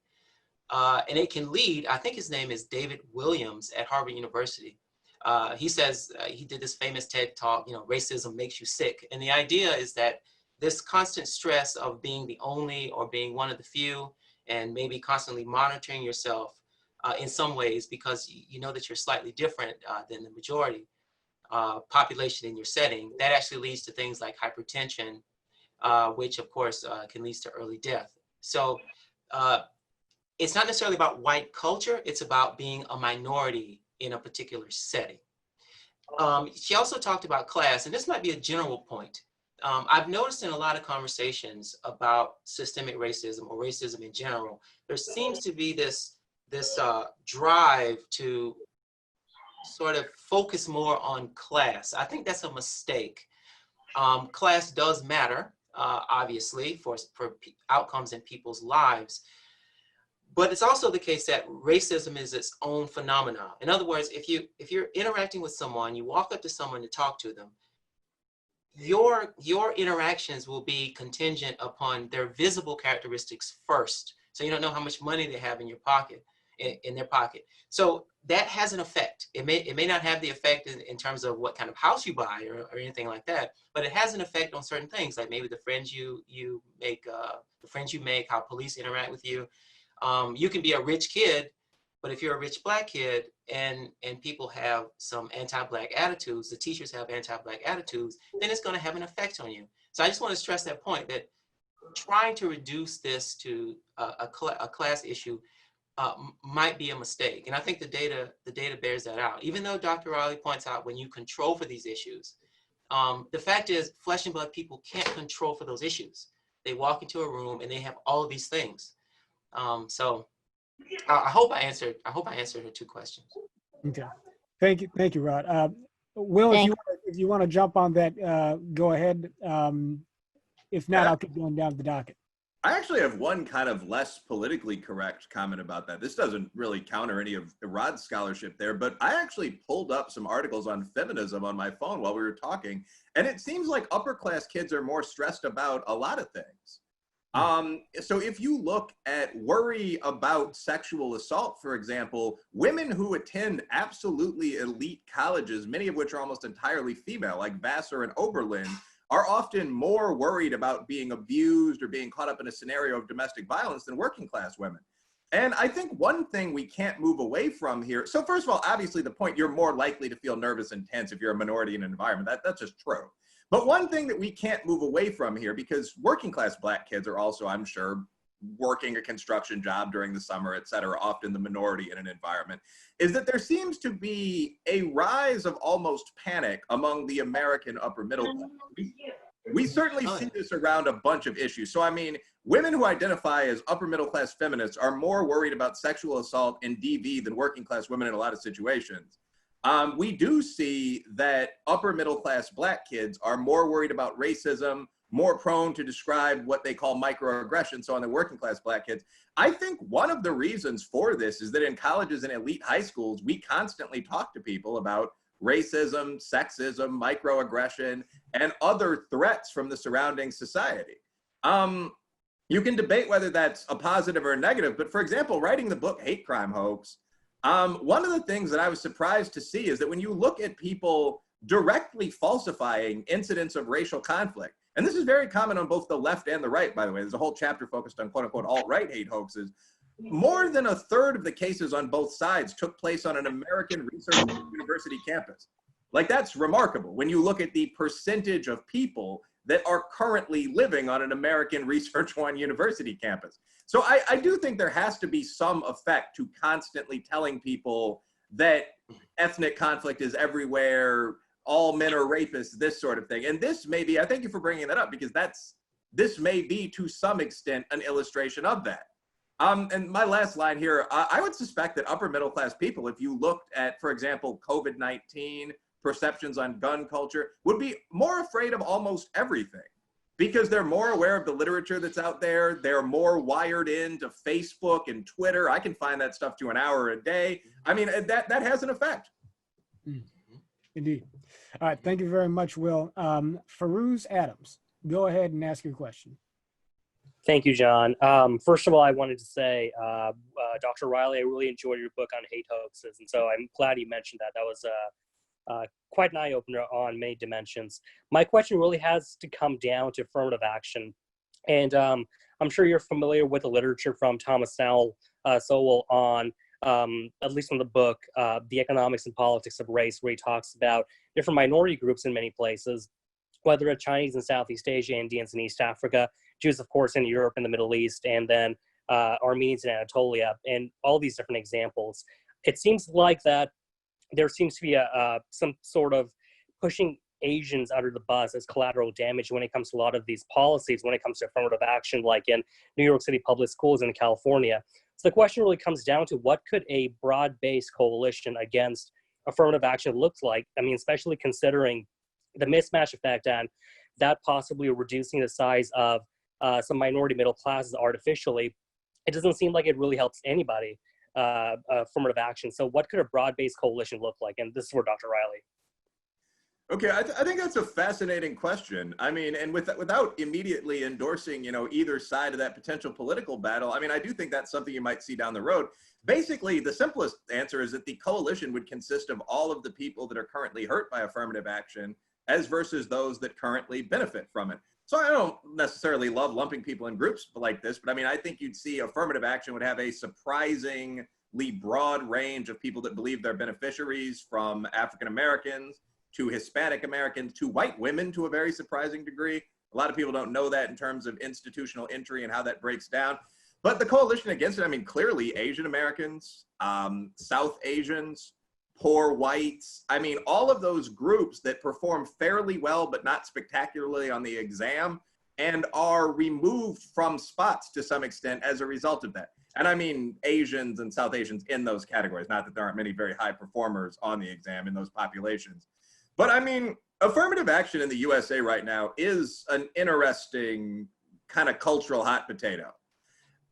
and it can lead. I think his name is David Williams at Harvard University. He says he did this famous TED talk. Racism makes you sick, and the idea is that this constant stress of being the only or being one of the few, and maybe constantly monitoring yourself. In some ways, because you know that you're slightly different than the majority population in your setting, that actually leads to things like hypertension, which of course can lead to early death. So it's not necessarily about white culture, it's about being a minority in a particular setting. She also talked about class, and this might be a general point. I've noticed in a lot of conversations about systemic racism or racism in general, there seems to be this drive to sort of focus more on class. I think that's a mistake. Class does matter, obviously, for outcomes in people's lives. But it's also the case that racism is its own phenomenon. In other words, if you're interacting with someone, you walk up to someone to talk to them, your interactions will be contingent upon their visible characteristics first. So you don't know how much money they have in your pocket, in their pocket. So that has an effect. It may not have the effect in terms of what kind of house you buy or anything like that, but it has an effect on certain things, like maybe the friends you make, how police interact with you. You can be a rich kid, but if you're a rich Black kid and people have some anti-Black attitudes, the teachers have anti-Black attitudes, then it's going to have an effect on you. So I just want to stress that point, that trying to reduce this to a class issue might be a mistake. And I think the data bears that out. Even though Dr. Riley points out when you control for these issues, the fact is flesh and blood people can't control for those issues. They walk into a room and they have all of these things. So I hope I answered her two questions. Okay, thank you, Rod. Will, if you want to jump on that, go ahead. If not, I'll keep going down the docket. I actually have one kind of less politically correct comment about that. This doesn't really counter any of Rod's scholarship there, but I actually pulled up some articles on feminism on my phone while we were talking, and it seems like upper class kids are more stressed about a lot of things. So if you look at worry about sexual assault, for example, women who attend absolutely elite colleges, many of which are almost entirely female, like Vassar and Oberlin, are often more worried about being abused or being caught up in a scenario of domestic violence than working class women. And I think one thing we can't move away from here, so first of all, obviously the point, you're more likely to feel nervous and tense if you're a minority in an environment. That's just true. But one thing that we can't move away from here, because working class Black kids are also, I'm sure, working a construction job during the summer, et cetera, often the minority in an environment, is that there seems to be a rise of almost panic among the American upper middle class. We certainly see this around a bunch of issues. So I mean, women who identify as upper middle class feminists are more worried about sexual assault and DV than working class women in a lot of situations. We do see that upper middle class Black kids are more worried about racism, more prone to describe what they call microaggressions, so on the working class Black kids. I think one of the reasons for this is that in colleges and elite high schools, we constantly talk to people about racism, sexism, microaggression, and other threats from the surrounding society. You can debate whether that's a positive or a negative, but for example, writing the book Hate Crime Hoax, one of the things that I was surprised to see is that when you look at people directly falsifying incidents of racial conflict, and this is very common on both the left and the right, by the way, there's a whole chapter focused on quote unquote alt-right hate hoaxes, more than a third of the cases on both sides took place on an American research university campus. Like, that's remarkable when you look at the percentage of people that are currently living on an American Research One university campus. So I do think there has to be some effect to constantly telling people that ethnic conflict is everywhere, all men are rapists, this sort of thing. And this may be, I thank you for bringing that up, because this may be to some extent an illustration of that. And my last line here, I would suspect that upper middle class people, if you looked at, for example, COVID-19, perceptions on gun culture, would be more afraid of almost everything, because they're more aware of the literature that's out there. They're more wired into Facebook and Twitter. I can find that stuff to an hour a day. I mean, that has an effect. Indeed. All right, thank you very much, Will. Farouz Adams, go ahead and ask your question. Thank you, John. First of all, I wanted to say, Dr. Riley, I really enjoyed your book on hate hoaxes, and so I'm glad you mentioned that. That was quite an eye-opener on many dimensions. My question really has to come down to affirmative action, and I'm sure you're familiar with the literature from Thomas Sowell on, at least in the book, The Economics and Politics of Race, where he talks about different minority groups in many places, whether it's Chinese in Southeast Asia, Indians in East Africa, Jews, of course, in Europe and the Middle East, and then Armenians in Anatolia, and all these different examples. It seems like that there seems to be some sort of pushing Asians under the bus as collateral damage when it comes to a lot of these policies, when it comes to affirmative action, like in New York City public schools and California. So the question really comes down to, what could a broad-based coalition against affirmative action looks like. I mean, especially considering the mismatch effect and that possibly reducing the size of some minority middle classes artificially, it doesn't seem like it really helps anybody, affirmative action. So what could a broad-based coalition look like? And this is for Dr. Riley. Okay, I think that's a fascinating question. I mean, and without immediately endorsing, either side of that potential political battle, I mean, I do think that's something you might see down the road. Basically, the simplest answer is that the coalition would consist of all of the people that are currently hurt by affirmative action as versus those that currently benefit from it. So I don't necessarily love lumping people in groups like this, but I mean, I think you'd see affirmative action would have a surprisingly broad range of people that believe they're beneficiaries, from African Americans to Hispanic Americans to white women to a very surprising degree. A lot of people don't know that in terms of institutional entry and how that breaks down. But the coalition against it, I mean, clearly Asian Americans, South Asians, poor whites, I mean, all of those groups that perform fairly well but not spectacularly on the exam and are removed from spots to some extent as a result of that. And I mean Asians and South Asians in those categories, not that there aren't many very high performers on the exam in those populations. But I mean, affirmative action in the USA right now is an interesting kind of cultural hot potato.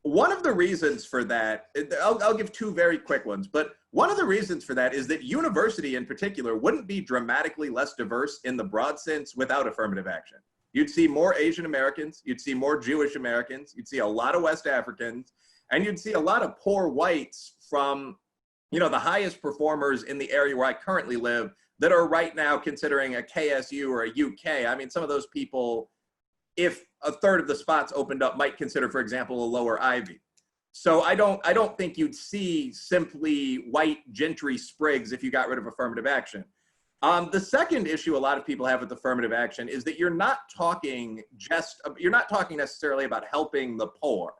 One of the reasons for that, I'll give two very quick ones, but one of the reasons for that is that university in particular wouldn't be dramatically less diverse in the broad sense without affirmative action. You'd see more Asian Americans, you'd see more Jewish Americans, you'd see a lot of West Africans, and you'd see a lot of poor whites from, the highest performers in the area where I currently live that are right now considering a KSU or a UK. I mean, some of those people, if a third of the spots opened up, might consider, for example, a lower Ivy. So I don't think you'd see simply white gentry sprigs if you got rid of affirmative action. The second issue a lot of people have with affirmative action is that you're not talking necessarily about helping the poor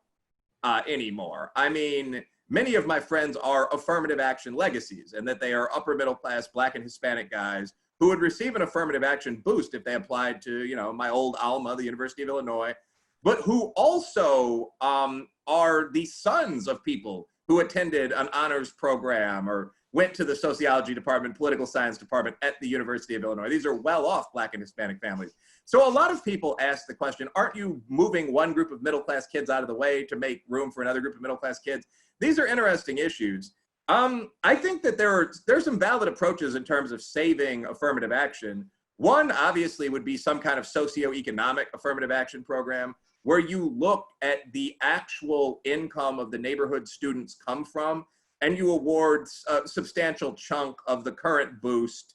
anymore. I mean, many of my friends are affirmative action legacies, and that they are upper middle class Black and Hispanic guys who would receive an affirmative action boost if they applied to, my old alma, the University of Illinois, but who also are the sons of people who attended an honors program or went to the sociology department, political science department at the University of Illinois. These are well-off Black and Hispanic families. So a lot of people ask the question, aren't you moving one group of middle-class kids out of the way to make room for another group of middle-class kids? These are interesting issues. I think that there's some valid approaches in terms of saving affirmative action. One, obviously, would be some kind of socioeconomic affirmative action program where you look at the actual income of the neighborhood students come from, and you award a substantial chunk of the current boost,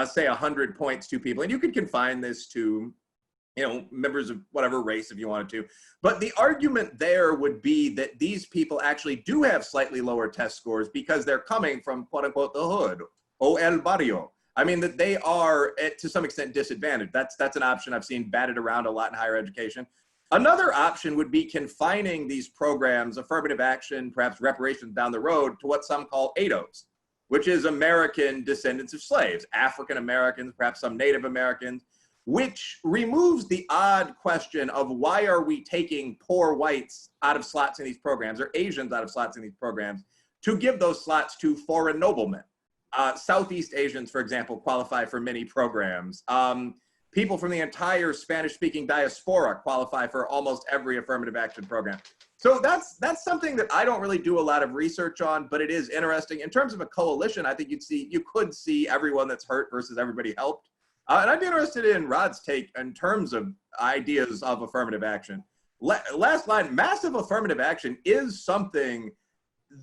say 100 points to people. And you could confine this to, members of whatever race if you wanted to. But the argument there would be that these people actually do have slightly lower test scores because they're coming from, quote unquote, the hood, o el barrio. I mean, that they are, to some extent, disadvantaged. That's an option I've seen batted around a lot in higher education. Another option would be confining these programs, affirmative action, perhaps reparations down the road, to what some call ADOS, which is American descendants of slaves, African Americans, perhaps some Native Americans, which removes the odd question of why are we taking poor whites out of slots in these programs, or Asians out of slots in these programs, to give those slots to foreign noblemen. Southeast Asians, for example, qualify for many programs. People from the entire Spanish-speaking diaspora qualify for almost every affirmative action program. So that's something that I don't really do a lot of research on, but it is interesting. In terms of a coalition, I think you could see everyone that's hurt versus everybody helped. And I'd be interested in Rod's take in terms of ideas of affirmative action. Last line, massive affirmative action is something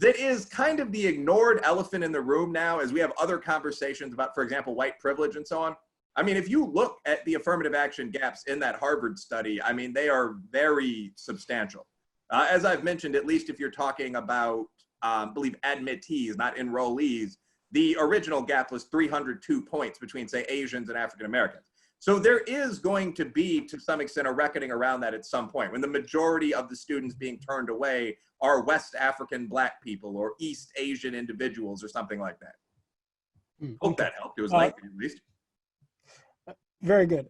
that is kind of the ignored elephant in the room now, as we have other conversations about, for example, white privilege and so on. I mean, if you look at the affirmative action gaps in that Harvard study, I mean, they are very substantial. As I've mentioned, at least if you're talking about, I believe, admittees, not enrollees, the original gap was 302 points between, say, Asians and African Americans. So there is going to be, to some extent, a reckoning around that at some point, when the majority of the students being turned away are West African Black people or East Asian individuals or something like that. Hope that helped. It was lengthy, at least. Very good.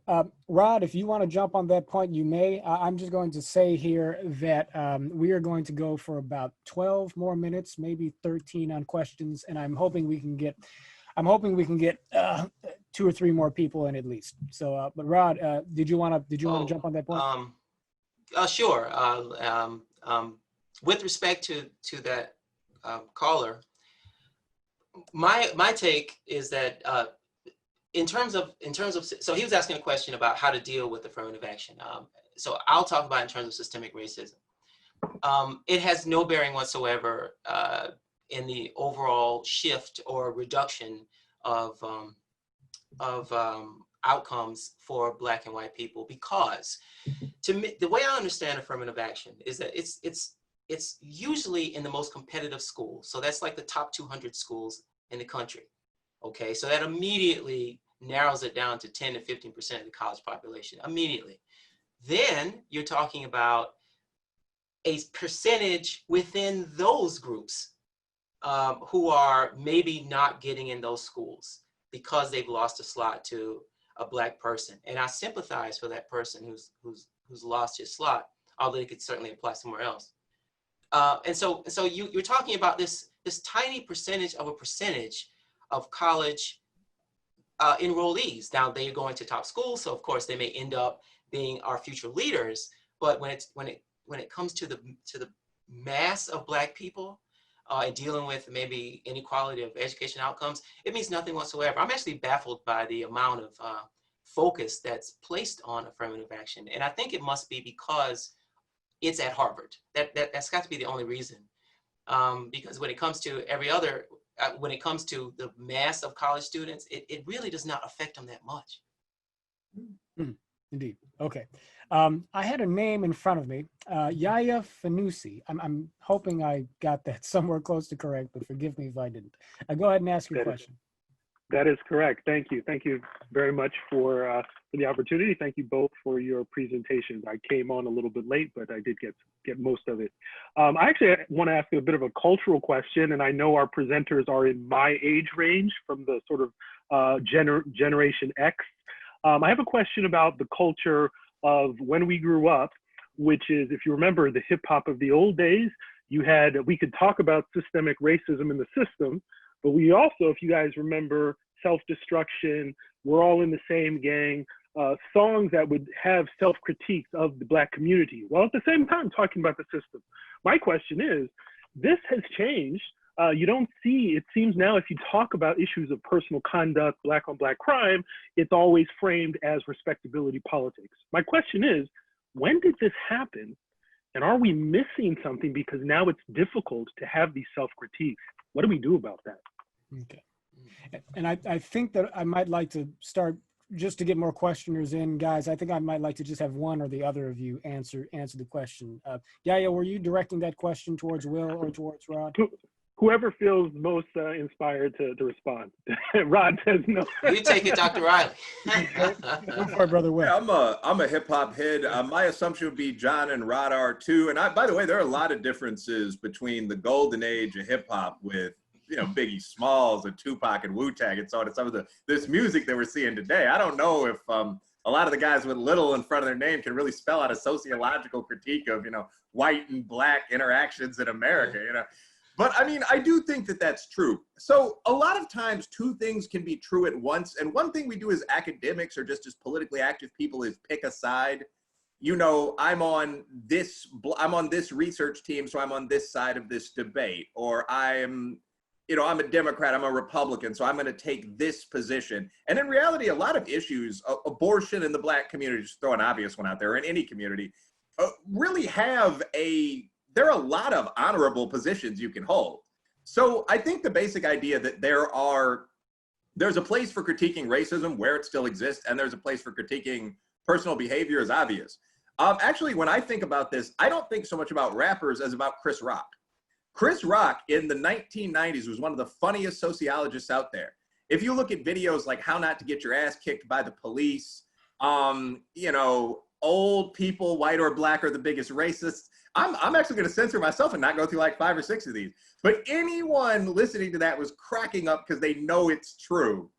Rod, if you want to jump on that point, you may. I'm just going to say here that we are going to go for about 12 more minutes, maybe 13 on questions, and I'm hoping we can get I'm hoping we can get 2 or 3 more people in at least. So, but Rod, did you want to jump on that point? Sure. With respect to that caller, my take is that in terms of, so he was asking a question about how to deal with affirmative action. So I'll talk about in terms of systemic racism. It has no bearing whatsoever in the overall shift or reduction of outcomes for Black and white people, because to me, the way I understand affirmative action is that it's usually in the most competitive schools. So that's like the top 200 schools in the country. Okay, so that immediately narrows it down to 10 to 15% of the college population immediately. Then you're talking about a percentage within those groups who are maybe not getting in those schools because they've lost a slot to a Black person. And I sympathize for that person who's lost his slot, although it could certainly apply somewhere else. And so you're talking about this tiny percentage of college enrollees. Now they're going to top schools, so of course they may end up being our future leaders. But when it comes to the mass of Black people and dealing with maybe inequality of education outcomes, it means nothing whatsoever. I'm actually baffled by the amount of focus that's placed on affirmative action, and I think it must be because it's at Harvard. That's got to be the only reason. Because when it comes to every other, when it comes to the mass of college students, it really does not affect them that much. Indeed. Okay. I had a name in front of me, Yaya Fanusi. I'm hoping I got that somewhere close to correct, but forgive me if I didn't. Go ahead and ask your question. That is correct. Thank you. Thank you very much for the opportunity. Thank you both for your presentations. I came on a little bit late, but I did get most of it. I actually want to ask you a bit of a cultural question, and I know our presenters are in my age range from the sort of Generation X. I have a question about the culture of when we grew up, which is, if you remember the hip hop of the old days, we could talk about systemic racism in the system, but we also, if you guys remember, self-destruction, we're all in the same gang, songs that would have self-critiques of the Black community, while at the same time talking about the system. My question is, this has changed. You don't see, it seems now if you talk about issues of personal conduct, Black on Black crime, it's always framed as respectability politics. My question is, when did this happen? And are we missing something because now it's difficult to have these self-critiques? What do we do about that? Okay. And I think that I might like to start, just to get more questioners in, guys, I think I might like to just have one or the other of you answer the question. Yaya, were you directing that question towards Will or towards Rod? Whoever feels most inspired to respond. Rod says no. You take it, Dr. Riley. Go for it, Brother Will. Yeah, I'm a hip hop head. My assumption would be John and Rod are too. And by the way, there are a lot of differences between the golden age of hip hop with, Biggie Smalls and Tupac and Wu-Tang and so on and some of this music that we're seeing today. I don't know if a lot of the guys with little in front of their name can really spell out a sociological critique of, white and Black interactions in America, But I mean, I do think that that's true. So a lot of times 2 things can be true at once. And one thing we do as academics or just as politically active people is pick a side. I'm on this research team, so I'm on this side of this debate, or I'm a Democrat, I'm a Republican, so I'm going to take this position. And in reality, a lot of issues, abortion in the Black community, just throw an obvious one out there, or in any community, really there are a lot of honorable positions you can hold. So I think the basic idea that there's a place for critiquing racism where it still exists, and there's a place for critiquing personal behavior is obvious. Actually, when I think about this, I don't think so much about rappers as about Chris Rock. Chris Rock in the 1990s was one of the funniest sociologists out there. If you look at videos like How Not to Get Your Ass Kicked by the Police, old people, white or Black, are the biggest racists. I'm actually going to censor myself and not go through like 5 or 6 of these. But anyone listening to that was cracking up because they know it's true.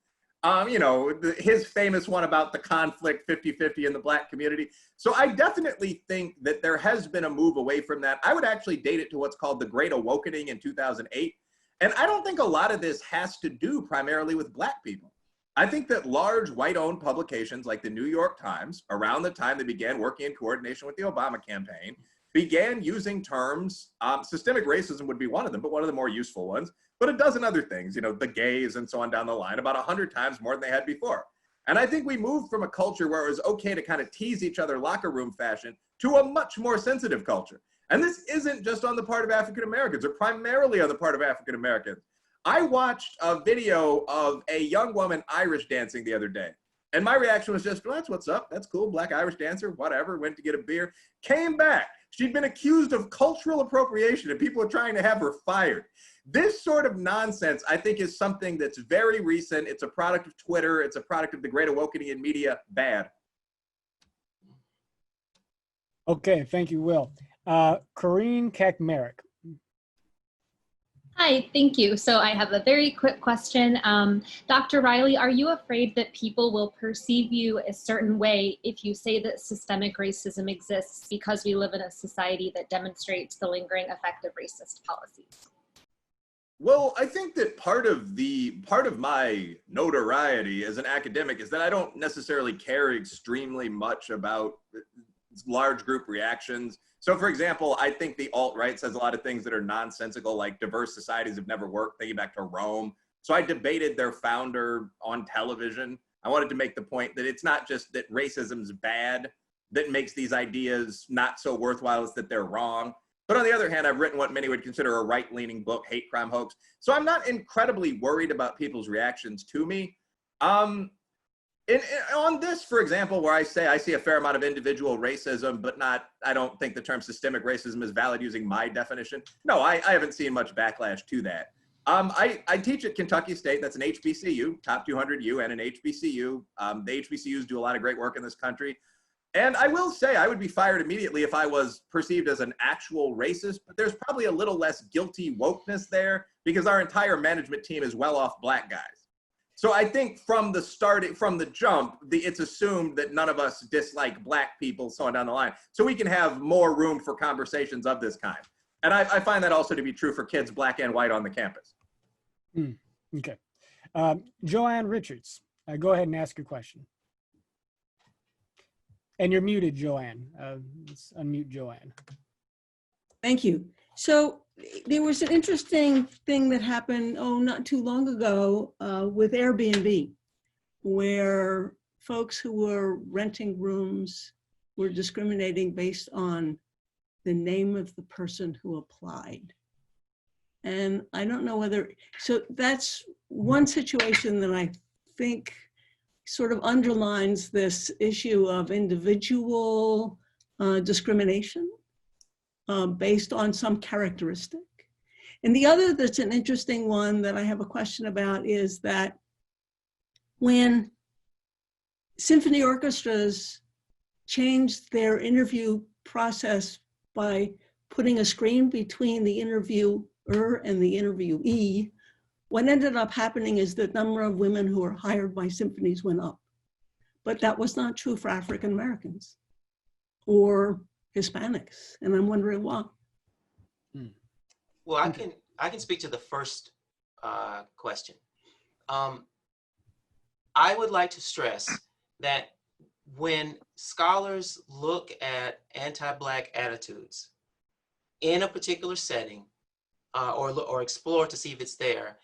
His famous one about the conflict 50-50 in the Black community. So I definitely think that there has been a move away from that. I would actually date it to what's called the Great Awakening in 2008. And I don't think a lot of this has to do primarily with Black people. I think that large white-owned publications like the New York Times, around the time they began working in coordination with the Obama campaign, began using terms, systemic racism would be one of them, but one of the more useful ones, but a dozen other things, you know, the gays and so on down the line, about 100 times more than they had before. And I think we moved from a culture where it was okay to kind of tease each other locker room fashion to a much more sensitive culture. And this isn't just on the part of African Americans, or primarily on the part of African Americans. I watched a video of a young woman Irish dancing the other day. And my reaction was just, well, that's what's up. That's cool. Black Irish dancer, whatever. Went to get a beer, came back. She'd been accused of cultural appropriation and people were trying to have her fired. This sort of nonsense, I think, is something that's very recent. It's a product of Twitter. It's a product of the great awakening in media. Bad. Okay, thank you, Will. Corinne Kakmarek. Hi, thank you. So I have a very quick question. Dr. Riley, are you afraid that people will perceive you a certain way if you say that systemic racism exists because we live in a society that demonstrates the lingering effect of racist policies? Well, I think that part of my notoriety as an academic is that I don't necessarily care extremely much about large group reactions. So for example, I think the alt-right says a lot of things that are nonsensical, like diverse societies have never worked, thinking back to Rome. So I debated their founder on television. I wanted to make the point that it's not just that racism's bad that makes these ideas not so worthwhile, it's that they're wrong. But on the other hand, I've written what many would consider a right-leaning book, Hate Crime Hoax. So I'm not incredibly worried about people's reactions to me. On this, for example, where I say I see a fair amount of individual racism, but I don't think the term systemic racism is valid using my definition. No, I haven't seen much backlash to that. I teach at Kentucky State, that's an HBCU, top 200U and an HBCU. The HBCUs do a lot of great work in this country. And I will say I would be fired immediately if I was perceived as an actual racist, but there's probably a little less guilty wokeness there because our entire management team is well off Black guys. So I think from the jump, it's assumed that none of us dislike Black people, so on down the line. So we can have more room for conversations of this kind. And I find that also to be true for kids, Black and white, on the campus. Okay. Joanne Richards, go ahead and ask your question. And you're muted, Joanne. Let's unmute Joanne. Thank you. So there was an interesting thing that happened, not too long ago with Airbnb, where folks who were renting rooms were discriminating based on the name of the person who applied. And I don't know whether, so that's one situation that I think sort of underlines this issue of individual discrimination based on some characteristic. And the other that's an interesting one that I have a question about is that when symphony orchestras changed their interview process by putting a screen between the interviewer and the interviewee, what ended up happening is the number of women who were hired by symphonies went up. But that was not true for African Americans or Hispanics. And I'm wondering why. Well, I can speak to the first question. I would like to stress that when scholars look at anti-Black attitudes in a particular setting or explore to see if it's there,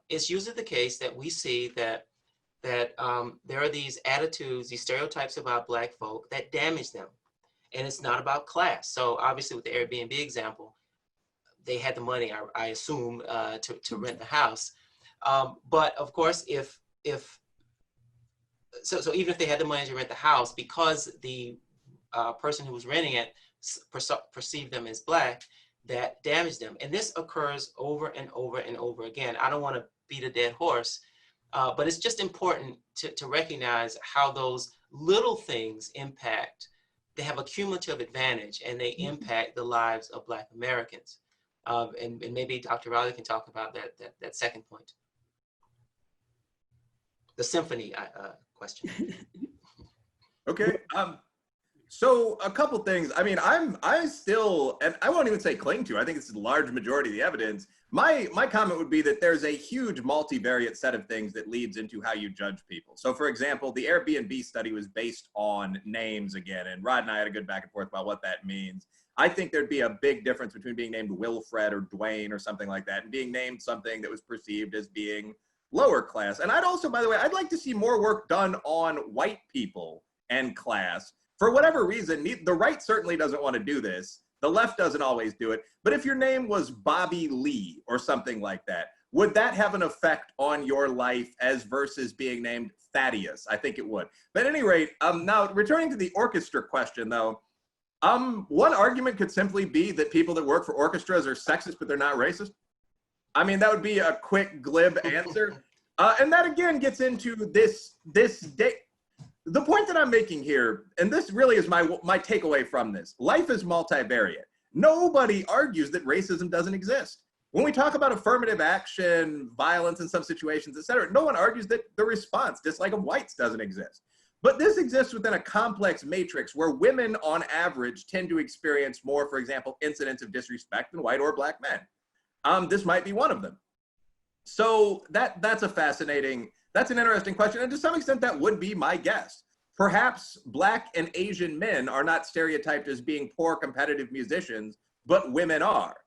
it's usually the case that we see that there are these attitudes, these stereotypes about Black folk that damage them. And it's not about class. So obviously with the Airbnb example, they had the money, I assume, to rent the house. But of course, so even if they had the money to rent the house, because the person who was renting it perceived them as Black, that damaged them. And this occurs over and over and over again. I don't want to beat a dead horse, but it's just important to recognize how those little things impact. They have a cumulative advantage and they impact the lives of Black Americans. And maybe Dr. Riley can talk about that second point. The symphony question. Okay. So a couple things. I mean, I still, and I won't even say cling to, I think it's the large majority of the evidence. My comment would be that there's a huge multivariate set of things that leads into how you judge people. So for example, the Airbnb study was based on names again, and Rod and I had a good back and forth about what that means. I think there'd be a big difference between being named Wilfred or Dwayne or something like that and being named something that was perceived as being lower class. And I'd also, by the way, I'd like to see more work done on white people and class. For whatever reason, the right certainly doesn't want to do this. The left doesn't always do it. But if your name was Bobby Lee or something like that, would that have an effect on your life as versus being named Thaddeus? I think it would. But at any rate, now returning to the orchestra question though, one argument could simply be that people that work for orchestras are sexist, but they're not racist. I mean, that would be a quick, glib answer. And that again gets into this day. The point that I'm making here, and this really is my takeaway from this, life is multivariate. Nobody argues that racism doesn't exist. When we talk about affirmative action, violence in some situations, et cetera, no one argues that the response, dislike of whites, doesn't exist. But this exists within a complex matrix where women on average tend to experience more, for example, incidents of disrespect than white or black men. This might be one of them. So that's an interesting question. And to some extent, that would be my guess. Perhaps black and Asian men are not stereotyped as being poor competitive musicians, but women are.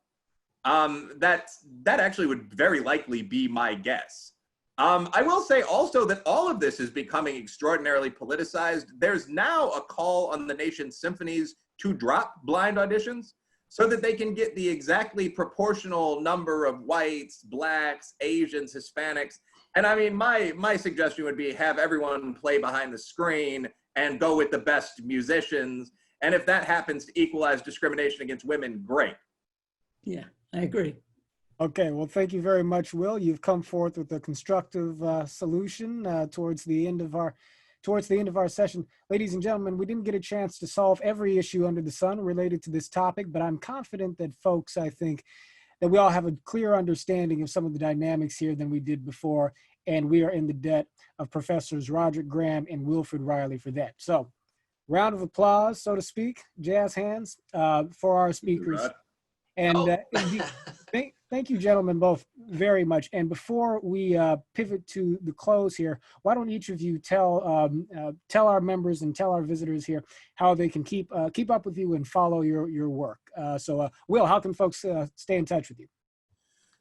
That actually would very likely be my guess. I will say also that all of this is becoming extraordinarily politicized. There's now a call on the nation's symphonies to drop blind auditions so that they can get the exactly proportional number of whites, blacks, Asians, Hispanics. And I mean, my suggestion would be have everyone play behind the screen and go with the best musicians. And if that happens to equalize discrimination against women, great. Yeah, I agree. Okay, well, thank you very much, Will. You've come forth with a constructive solution towards the end of our session. Ladies and gentlemen, we didn't get a chance to solve every issue under the sun related to this topic, but I'm confident that folks, I think, that we all have a clear understanding of some of the dynamics here than we did before, and we are in the debt of Professors Roderick Graham and Wilfred Reilly for that. So, round of applause, so to speak, jazz hands for our speakers. And thank you, gentlemen, both very much. And before we pivot to the close here, why don't each of you tell our members and tell our visitors here how they can keep up with you and follow your work. So, Will, how can folks stay in touch with you?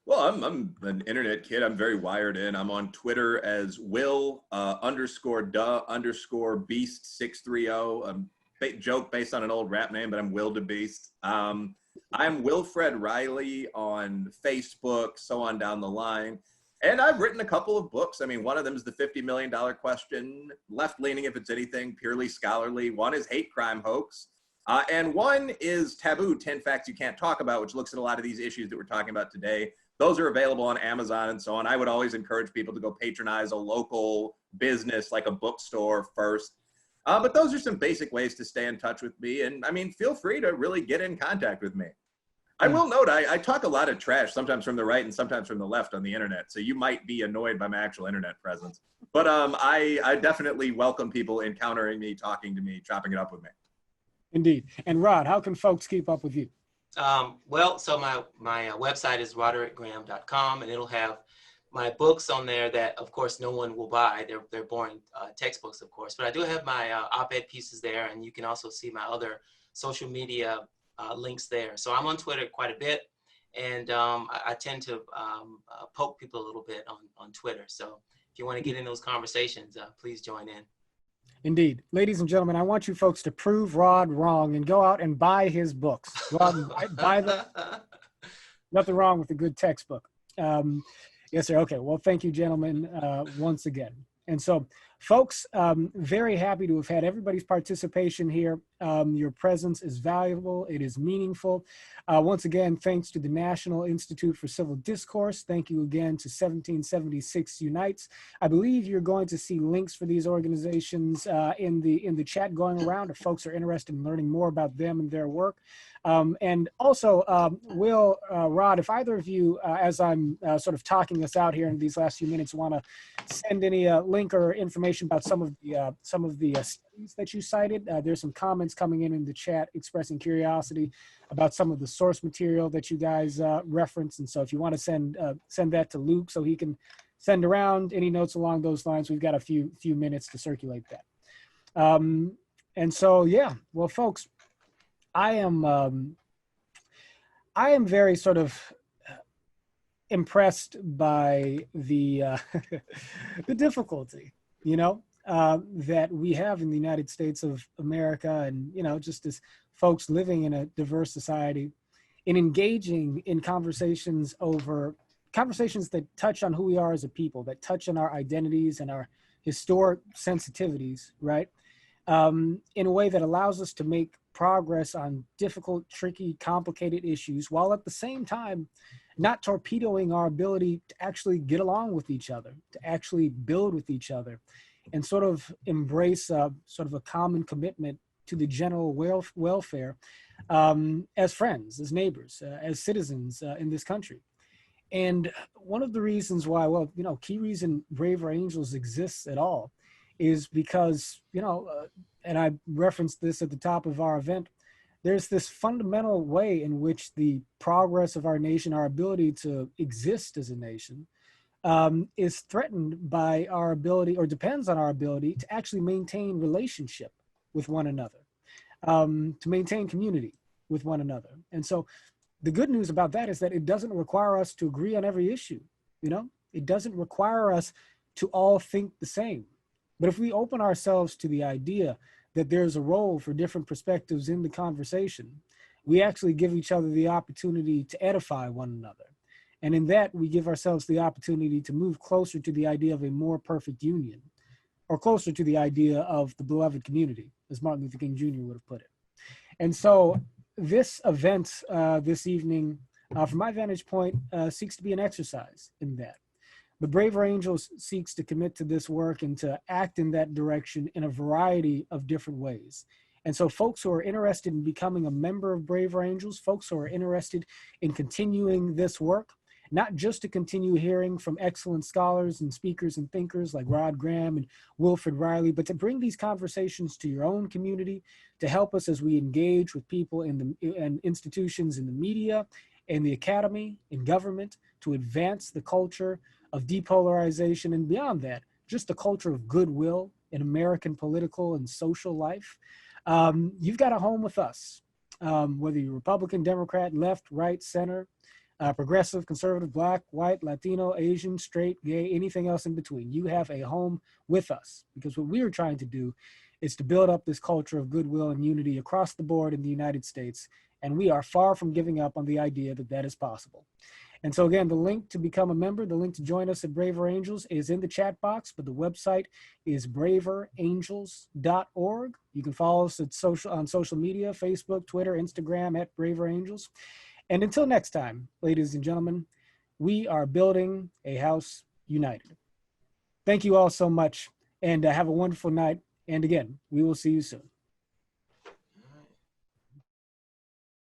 Well, I'm an internet kid. I'm very wired in. I'm on Twitter as Will _beast 630. Joke based on an old rap name, but I'm Will the Beast. I'm Wilfred Reilly on Facebook, so on down the line. And I've written a couple of books. I mean, one of them is The $50 Million Question, left-leaning if it's anything, purely scholarly. One is Hate Crime Hoax. And one is Taboo, 10 Facts You Can't Talk About, which looks at a lot of these issues that we're talking about today. Those are available on Amazon and so on. I would always encourage people to go patronize a local business like a bookstore first. But those are some basic ways to stay in touch with me. And I mean, feel free to really get in contact with me. I will note, I talk a lot of trash, sometimes from the right and sometimes from the left on the internet. So you might be annoyed by my actual internet presence. But I definitely welcome people encountering me, talking to me, chopping it up with me. Indeed. And Rod, how can folks keep up with you? Well, so my website is roderickgraham.com, and it'll have my books on there that, of course, no one will buy. They're boring textbooks, of course. But I do have my op-ed pieces there, and you can also see my other social media links there. So I'm on Twitter quite a bit, and I tend to poke people a little bit on Twitter. So if you want to get in those conversations, please join in. Indeed. Ladies and gentlemen, I want you folks to prove Rod wrong and go out and buy his books. Go out and buy them. Nothing wrong with a good textbook. Yes, sir. Okay. Well, thank you, gentlemen, once again. And so, folks, very happy to have had everybody's participation here. Your presence is valuable. It is meaningful. Once again, thanks to the National Institute for Civil Discourse. Thank you again to 1776 Unites. I believe you're going to see links for these organizations in the chat going around if folks are interested in learning more about them and their work. And also, Will, Rod, if either of you, as I'm sort of talking us out here in these last few minutes, want to send any link or information information about some of the studies that you cited. There's some comments coming in the chat expressing curiosity about some of the source material that you guys referenced. And so if you want to send that to Luke so he can send around any notes along those lines, we've got a few minutes to circulate that. And so, yeah, well, folks, I am very sort of impressed by the the difficulty, that we have in the United States of America, and just as folks living in a diverse society, in engaging in conversations that touch on who we are as a people, that touch on our identities and our historic sensitivities, right? In a way that allows us to make progress on difficult, tricky, complicated issues, while at the same time not torpedoing our ability to actually get along with each other, to actually build with each other, and sort of embrace sort of a common commitment to the general welfare as friends, as neighbors, as citizens in this country. And one of the reasons why, key reason Braver Angels exists at all is because, and I referenced this at the top of our event, there's this fundamental way in which the progress of our nation, our ability to exist as a nation, is threatened by our ability, or depends on our ability, to actually maintain relationship with one another, to maintain community with one another. And so the good news about that is that it doesn't require us to agree on every issue. It doesn't require us to all think the same. But if we open ourselves to the idea that there's a role for different perspectives in the conversation, we actually give each other the opportunity to edify one another. And in that, we give ourselves the opportunity to move closer to the idea of a more perfect union, or closer to the idea of the beloved community, as Martin Luther King Jr. would have put it. And so this event this evening, from my vantage point, seeks to be an exercise in that. The Braver Angels seeks to commit to this work and to act in that direction in a variety of different ways. And so folks who are interested in becoming a member of Braver Angels, folks who are interested in continuing this work, not just to continue hearing from excellent scholars and speakers and thinkers like Rod Graham and Wilfred Reilly, but to bring these conversations to your own community, to help us as we engage with people and institutions in the media, in the academy, in government, to advance the culture of depolarization, and beyond that, just the culture of goodwill in American political and social life. You've got a home with us, whether you're Republican, Democrat, left, right, center, progressive, conservative, Black, white, Latino, Asian, straight, gay, anything else in between. You have a home with us, because what we are trying to do is to build up this culture of goodwill and unity across the board in the United States. And we are far from giving up on the idea that that is possible. And so again, the link to become a member, the link to join us at Braver Angels is in the chat box, but the website is braverangels.org. You can follow us on social media, Facebook, Twitter, Instagram at Braver Angels. And until next time, ladies and gentlemen, we are building a house united. Thank you all so much, and have a wonderful night. And again, we will see you soon.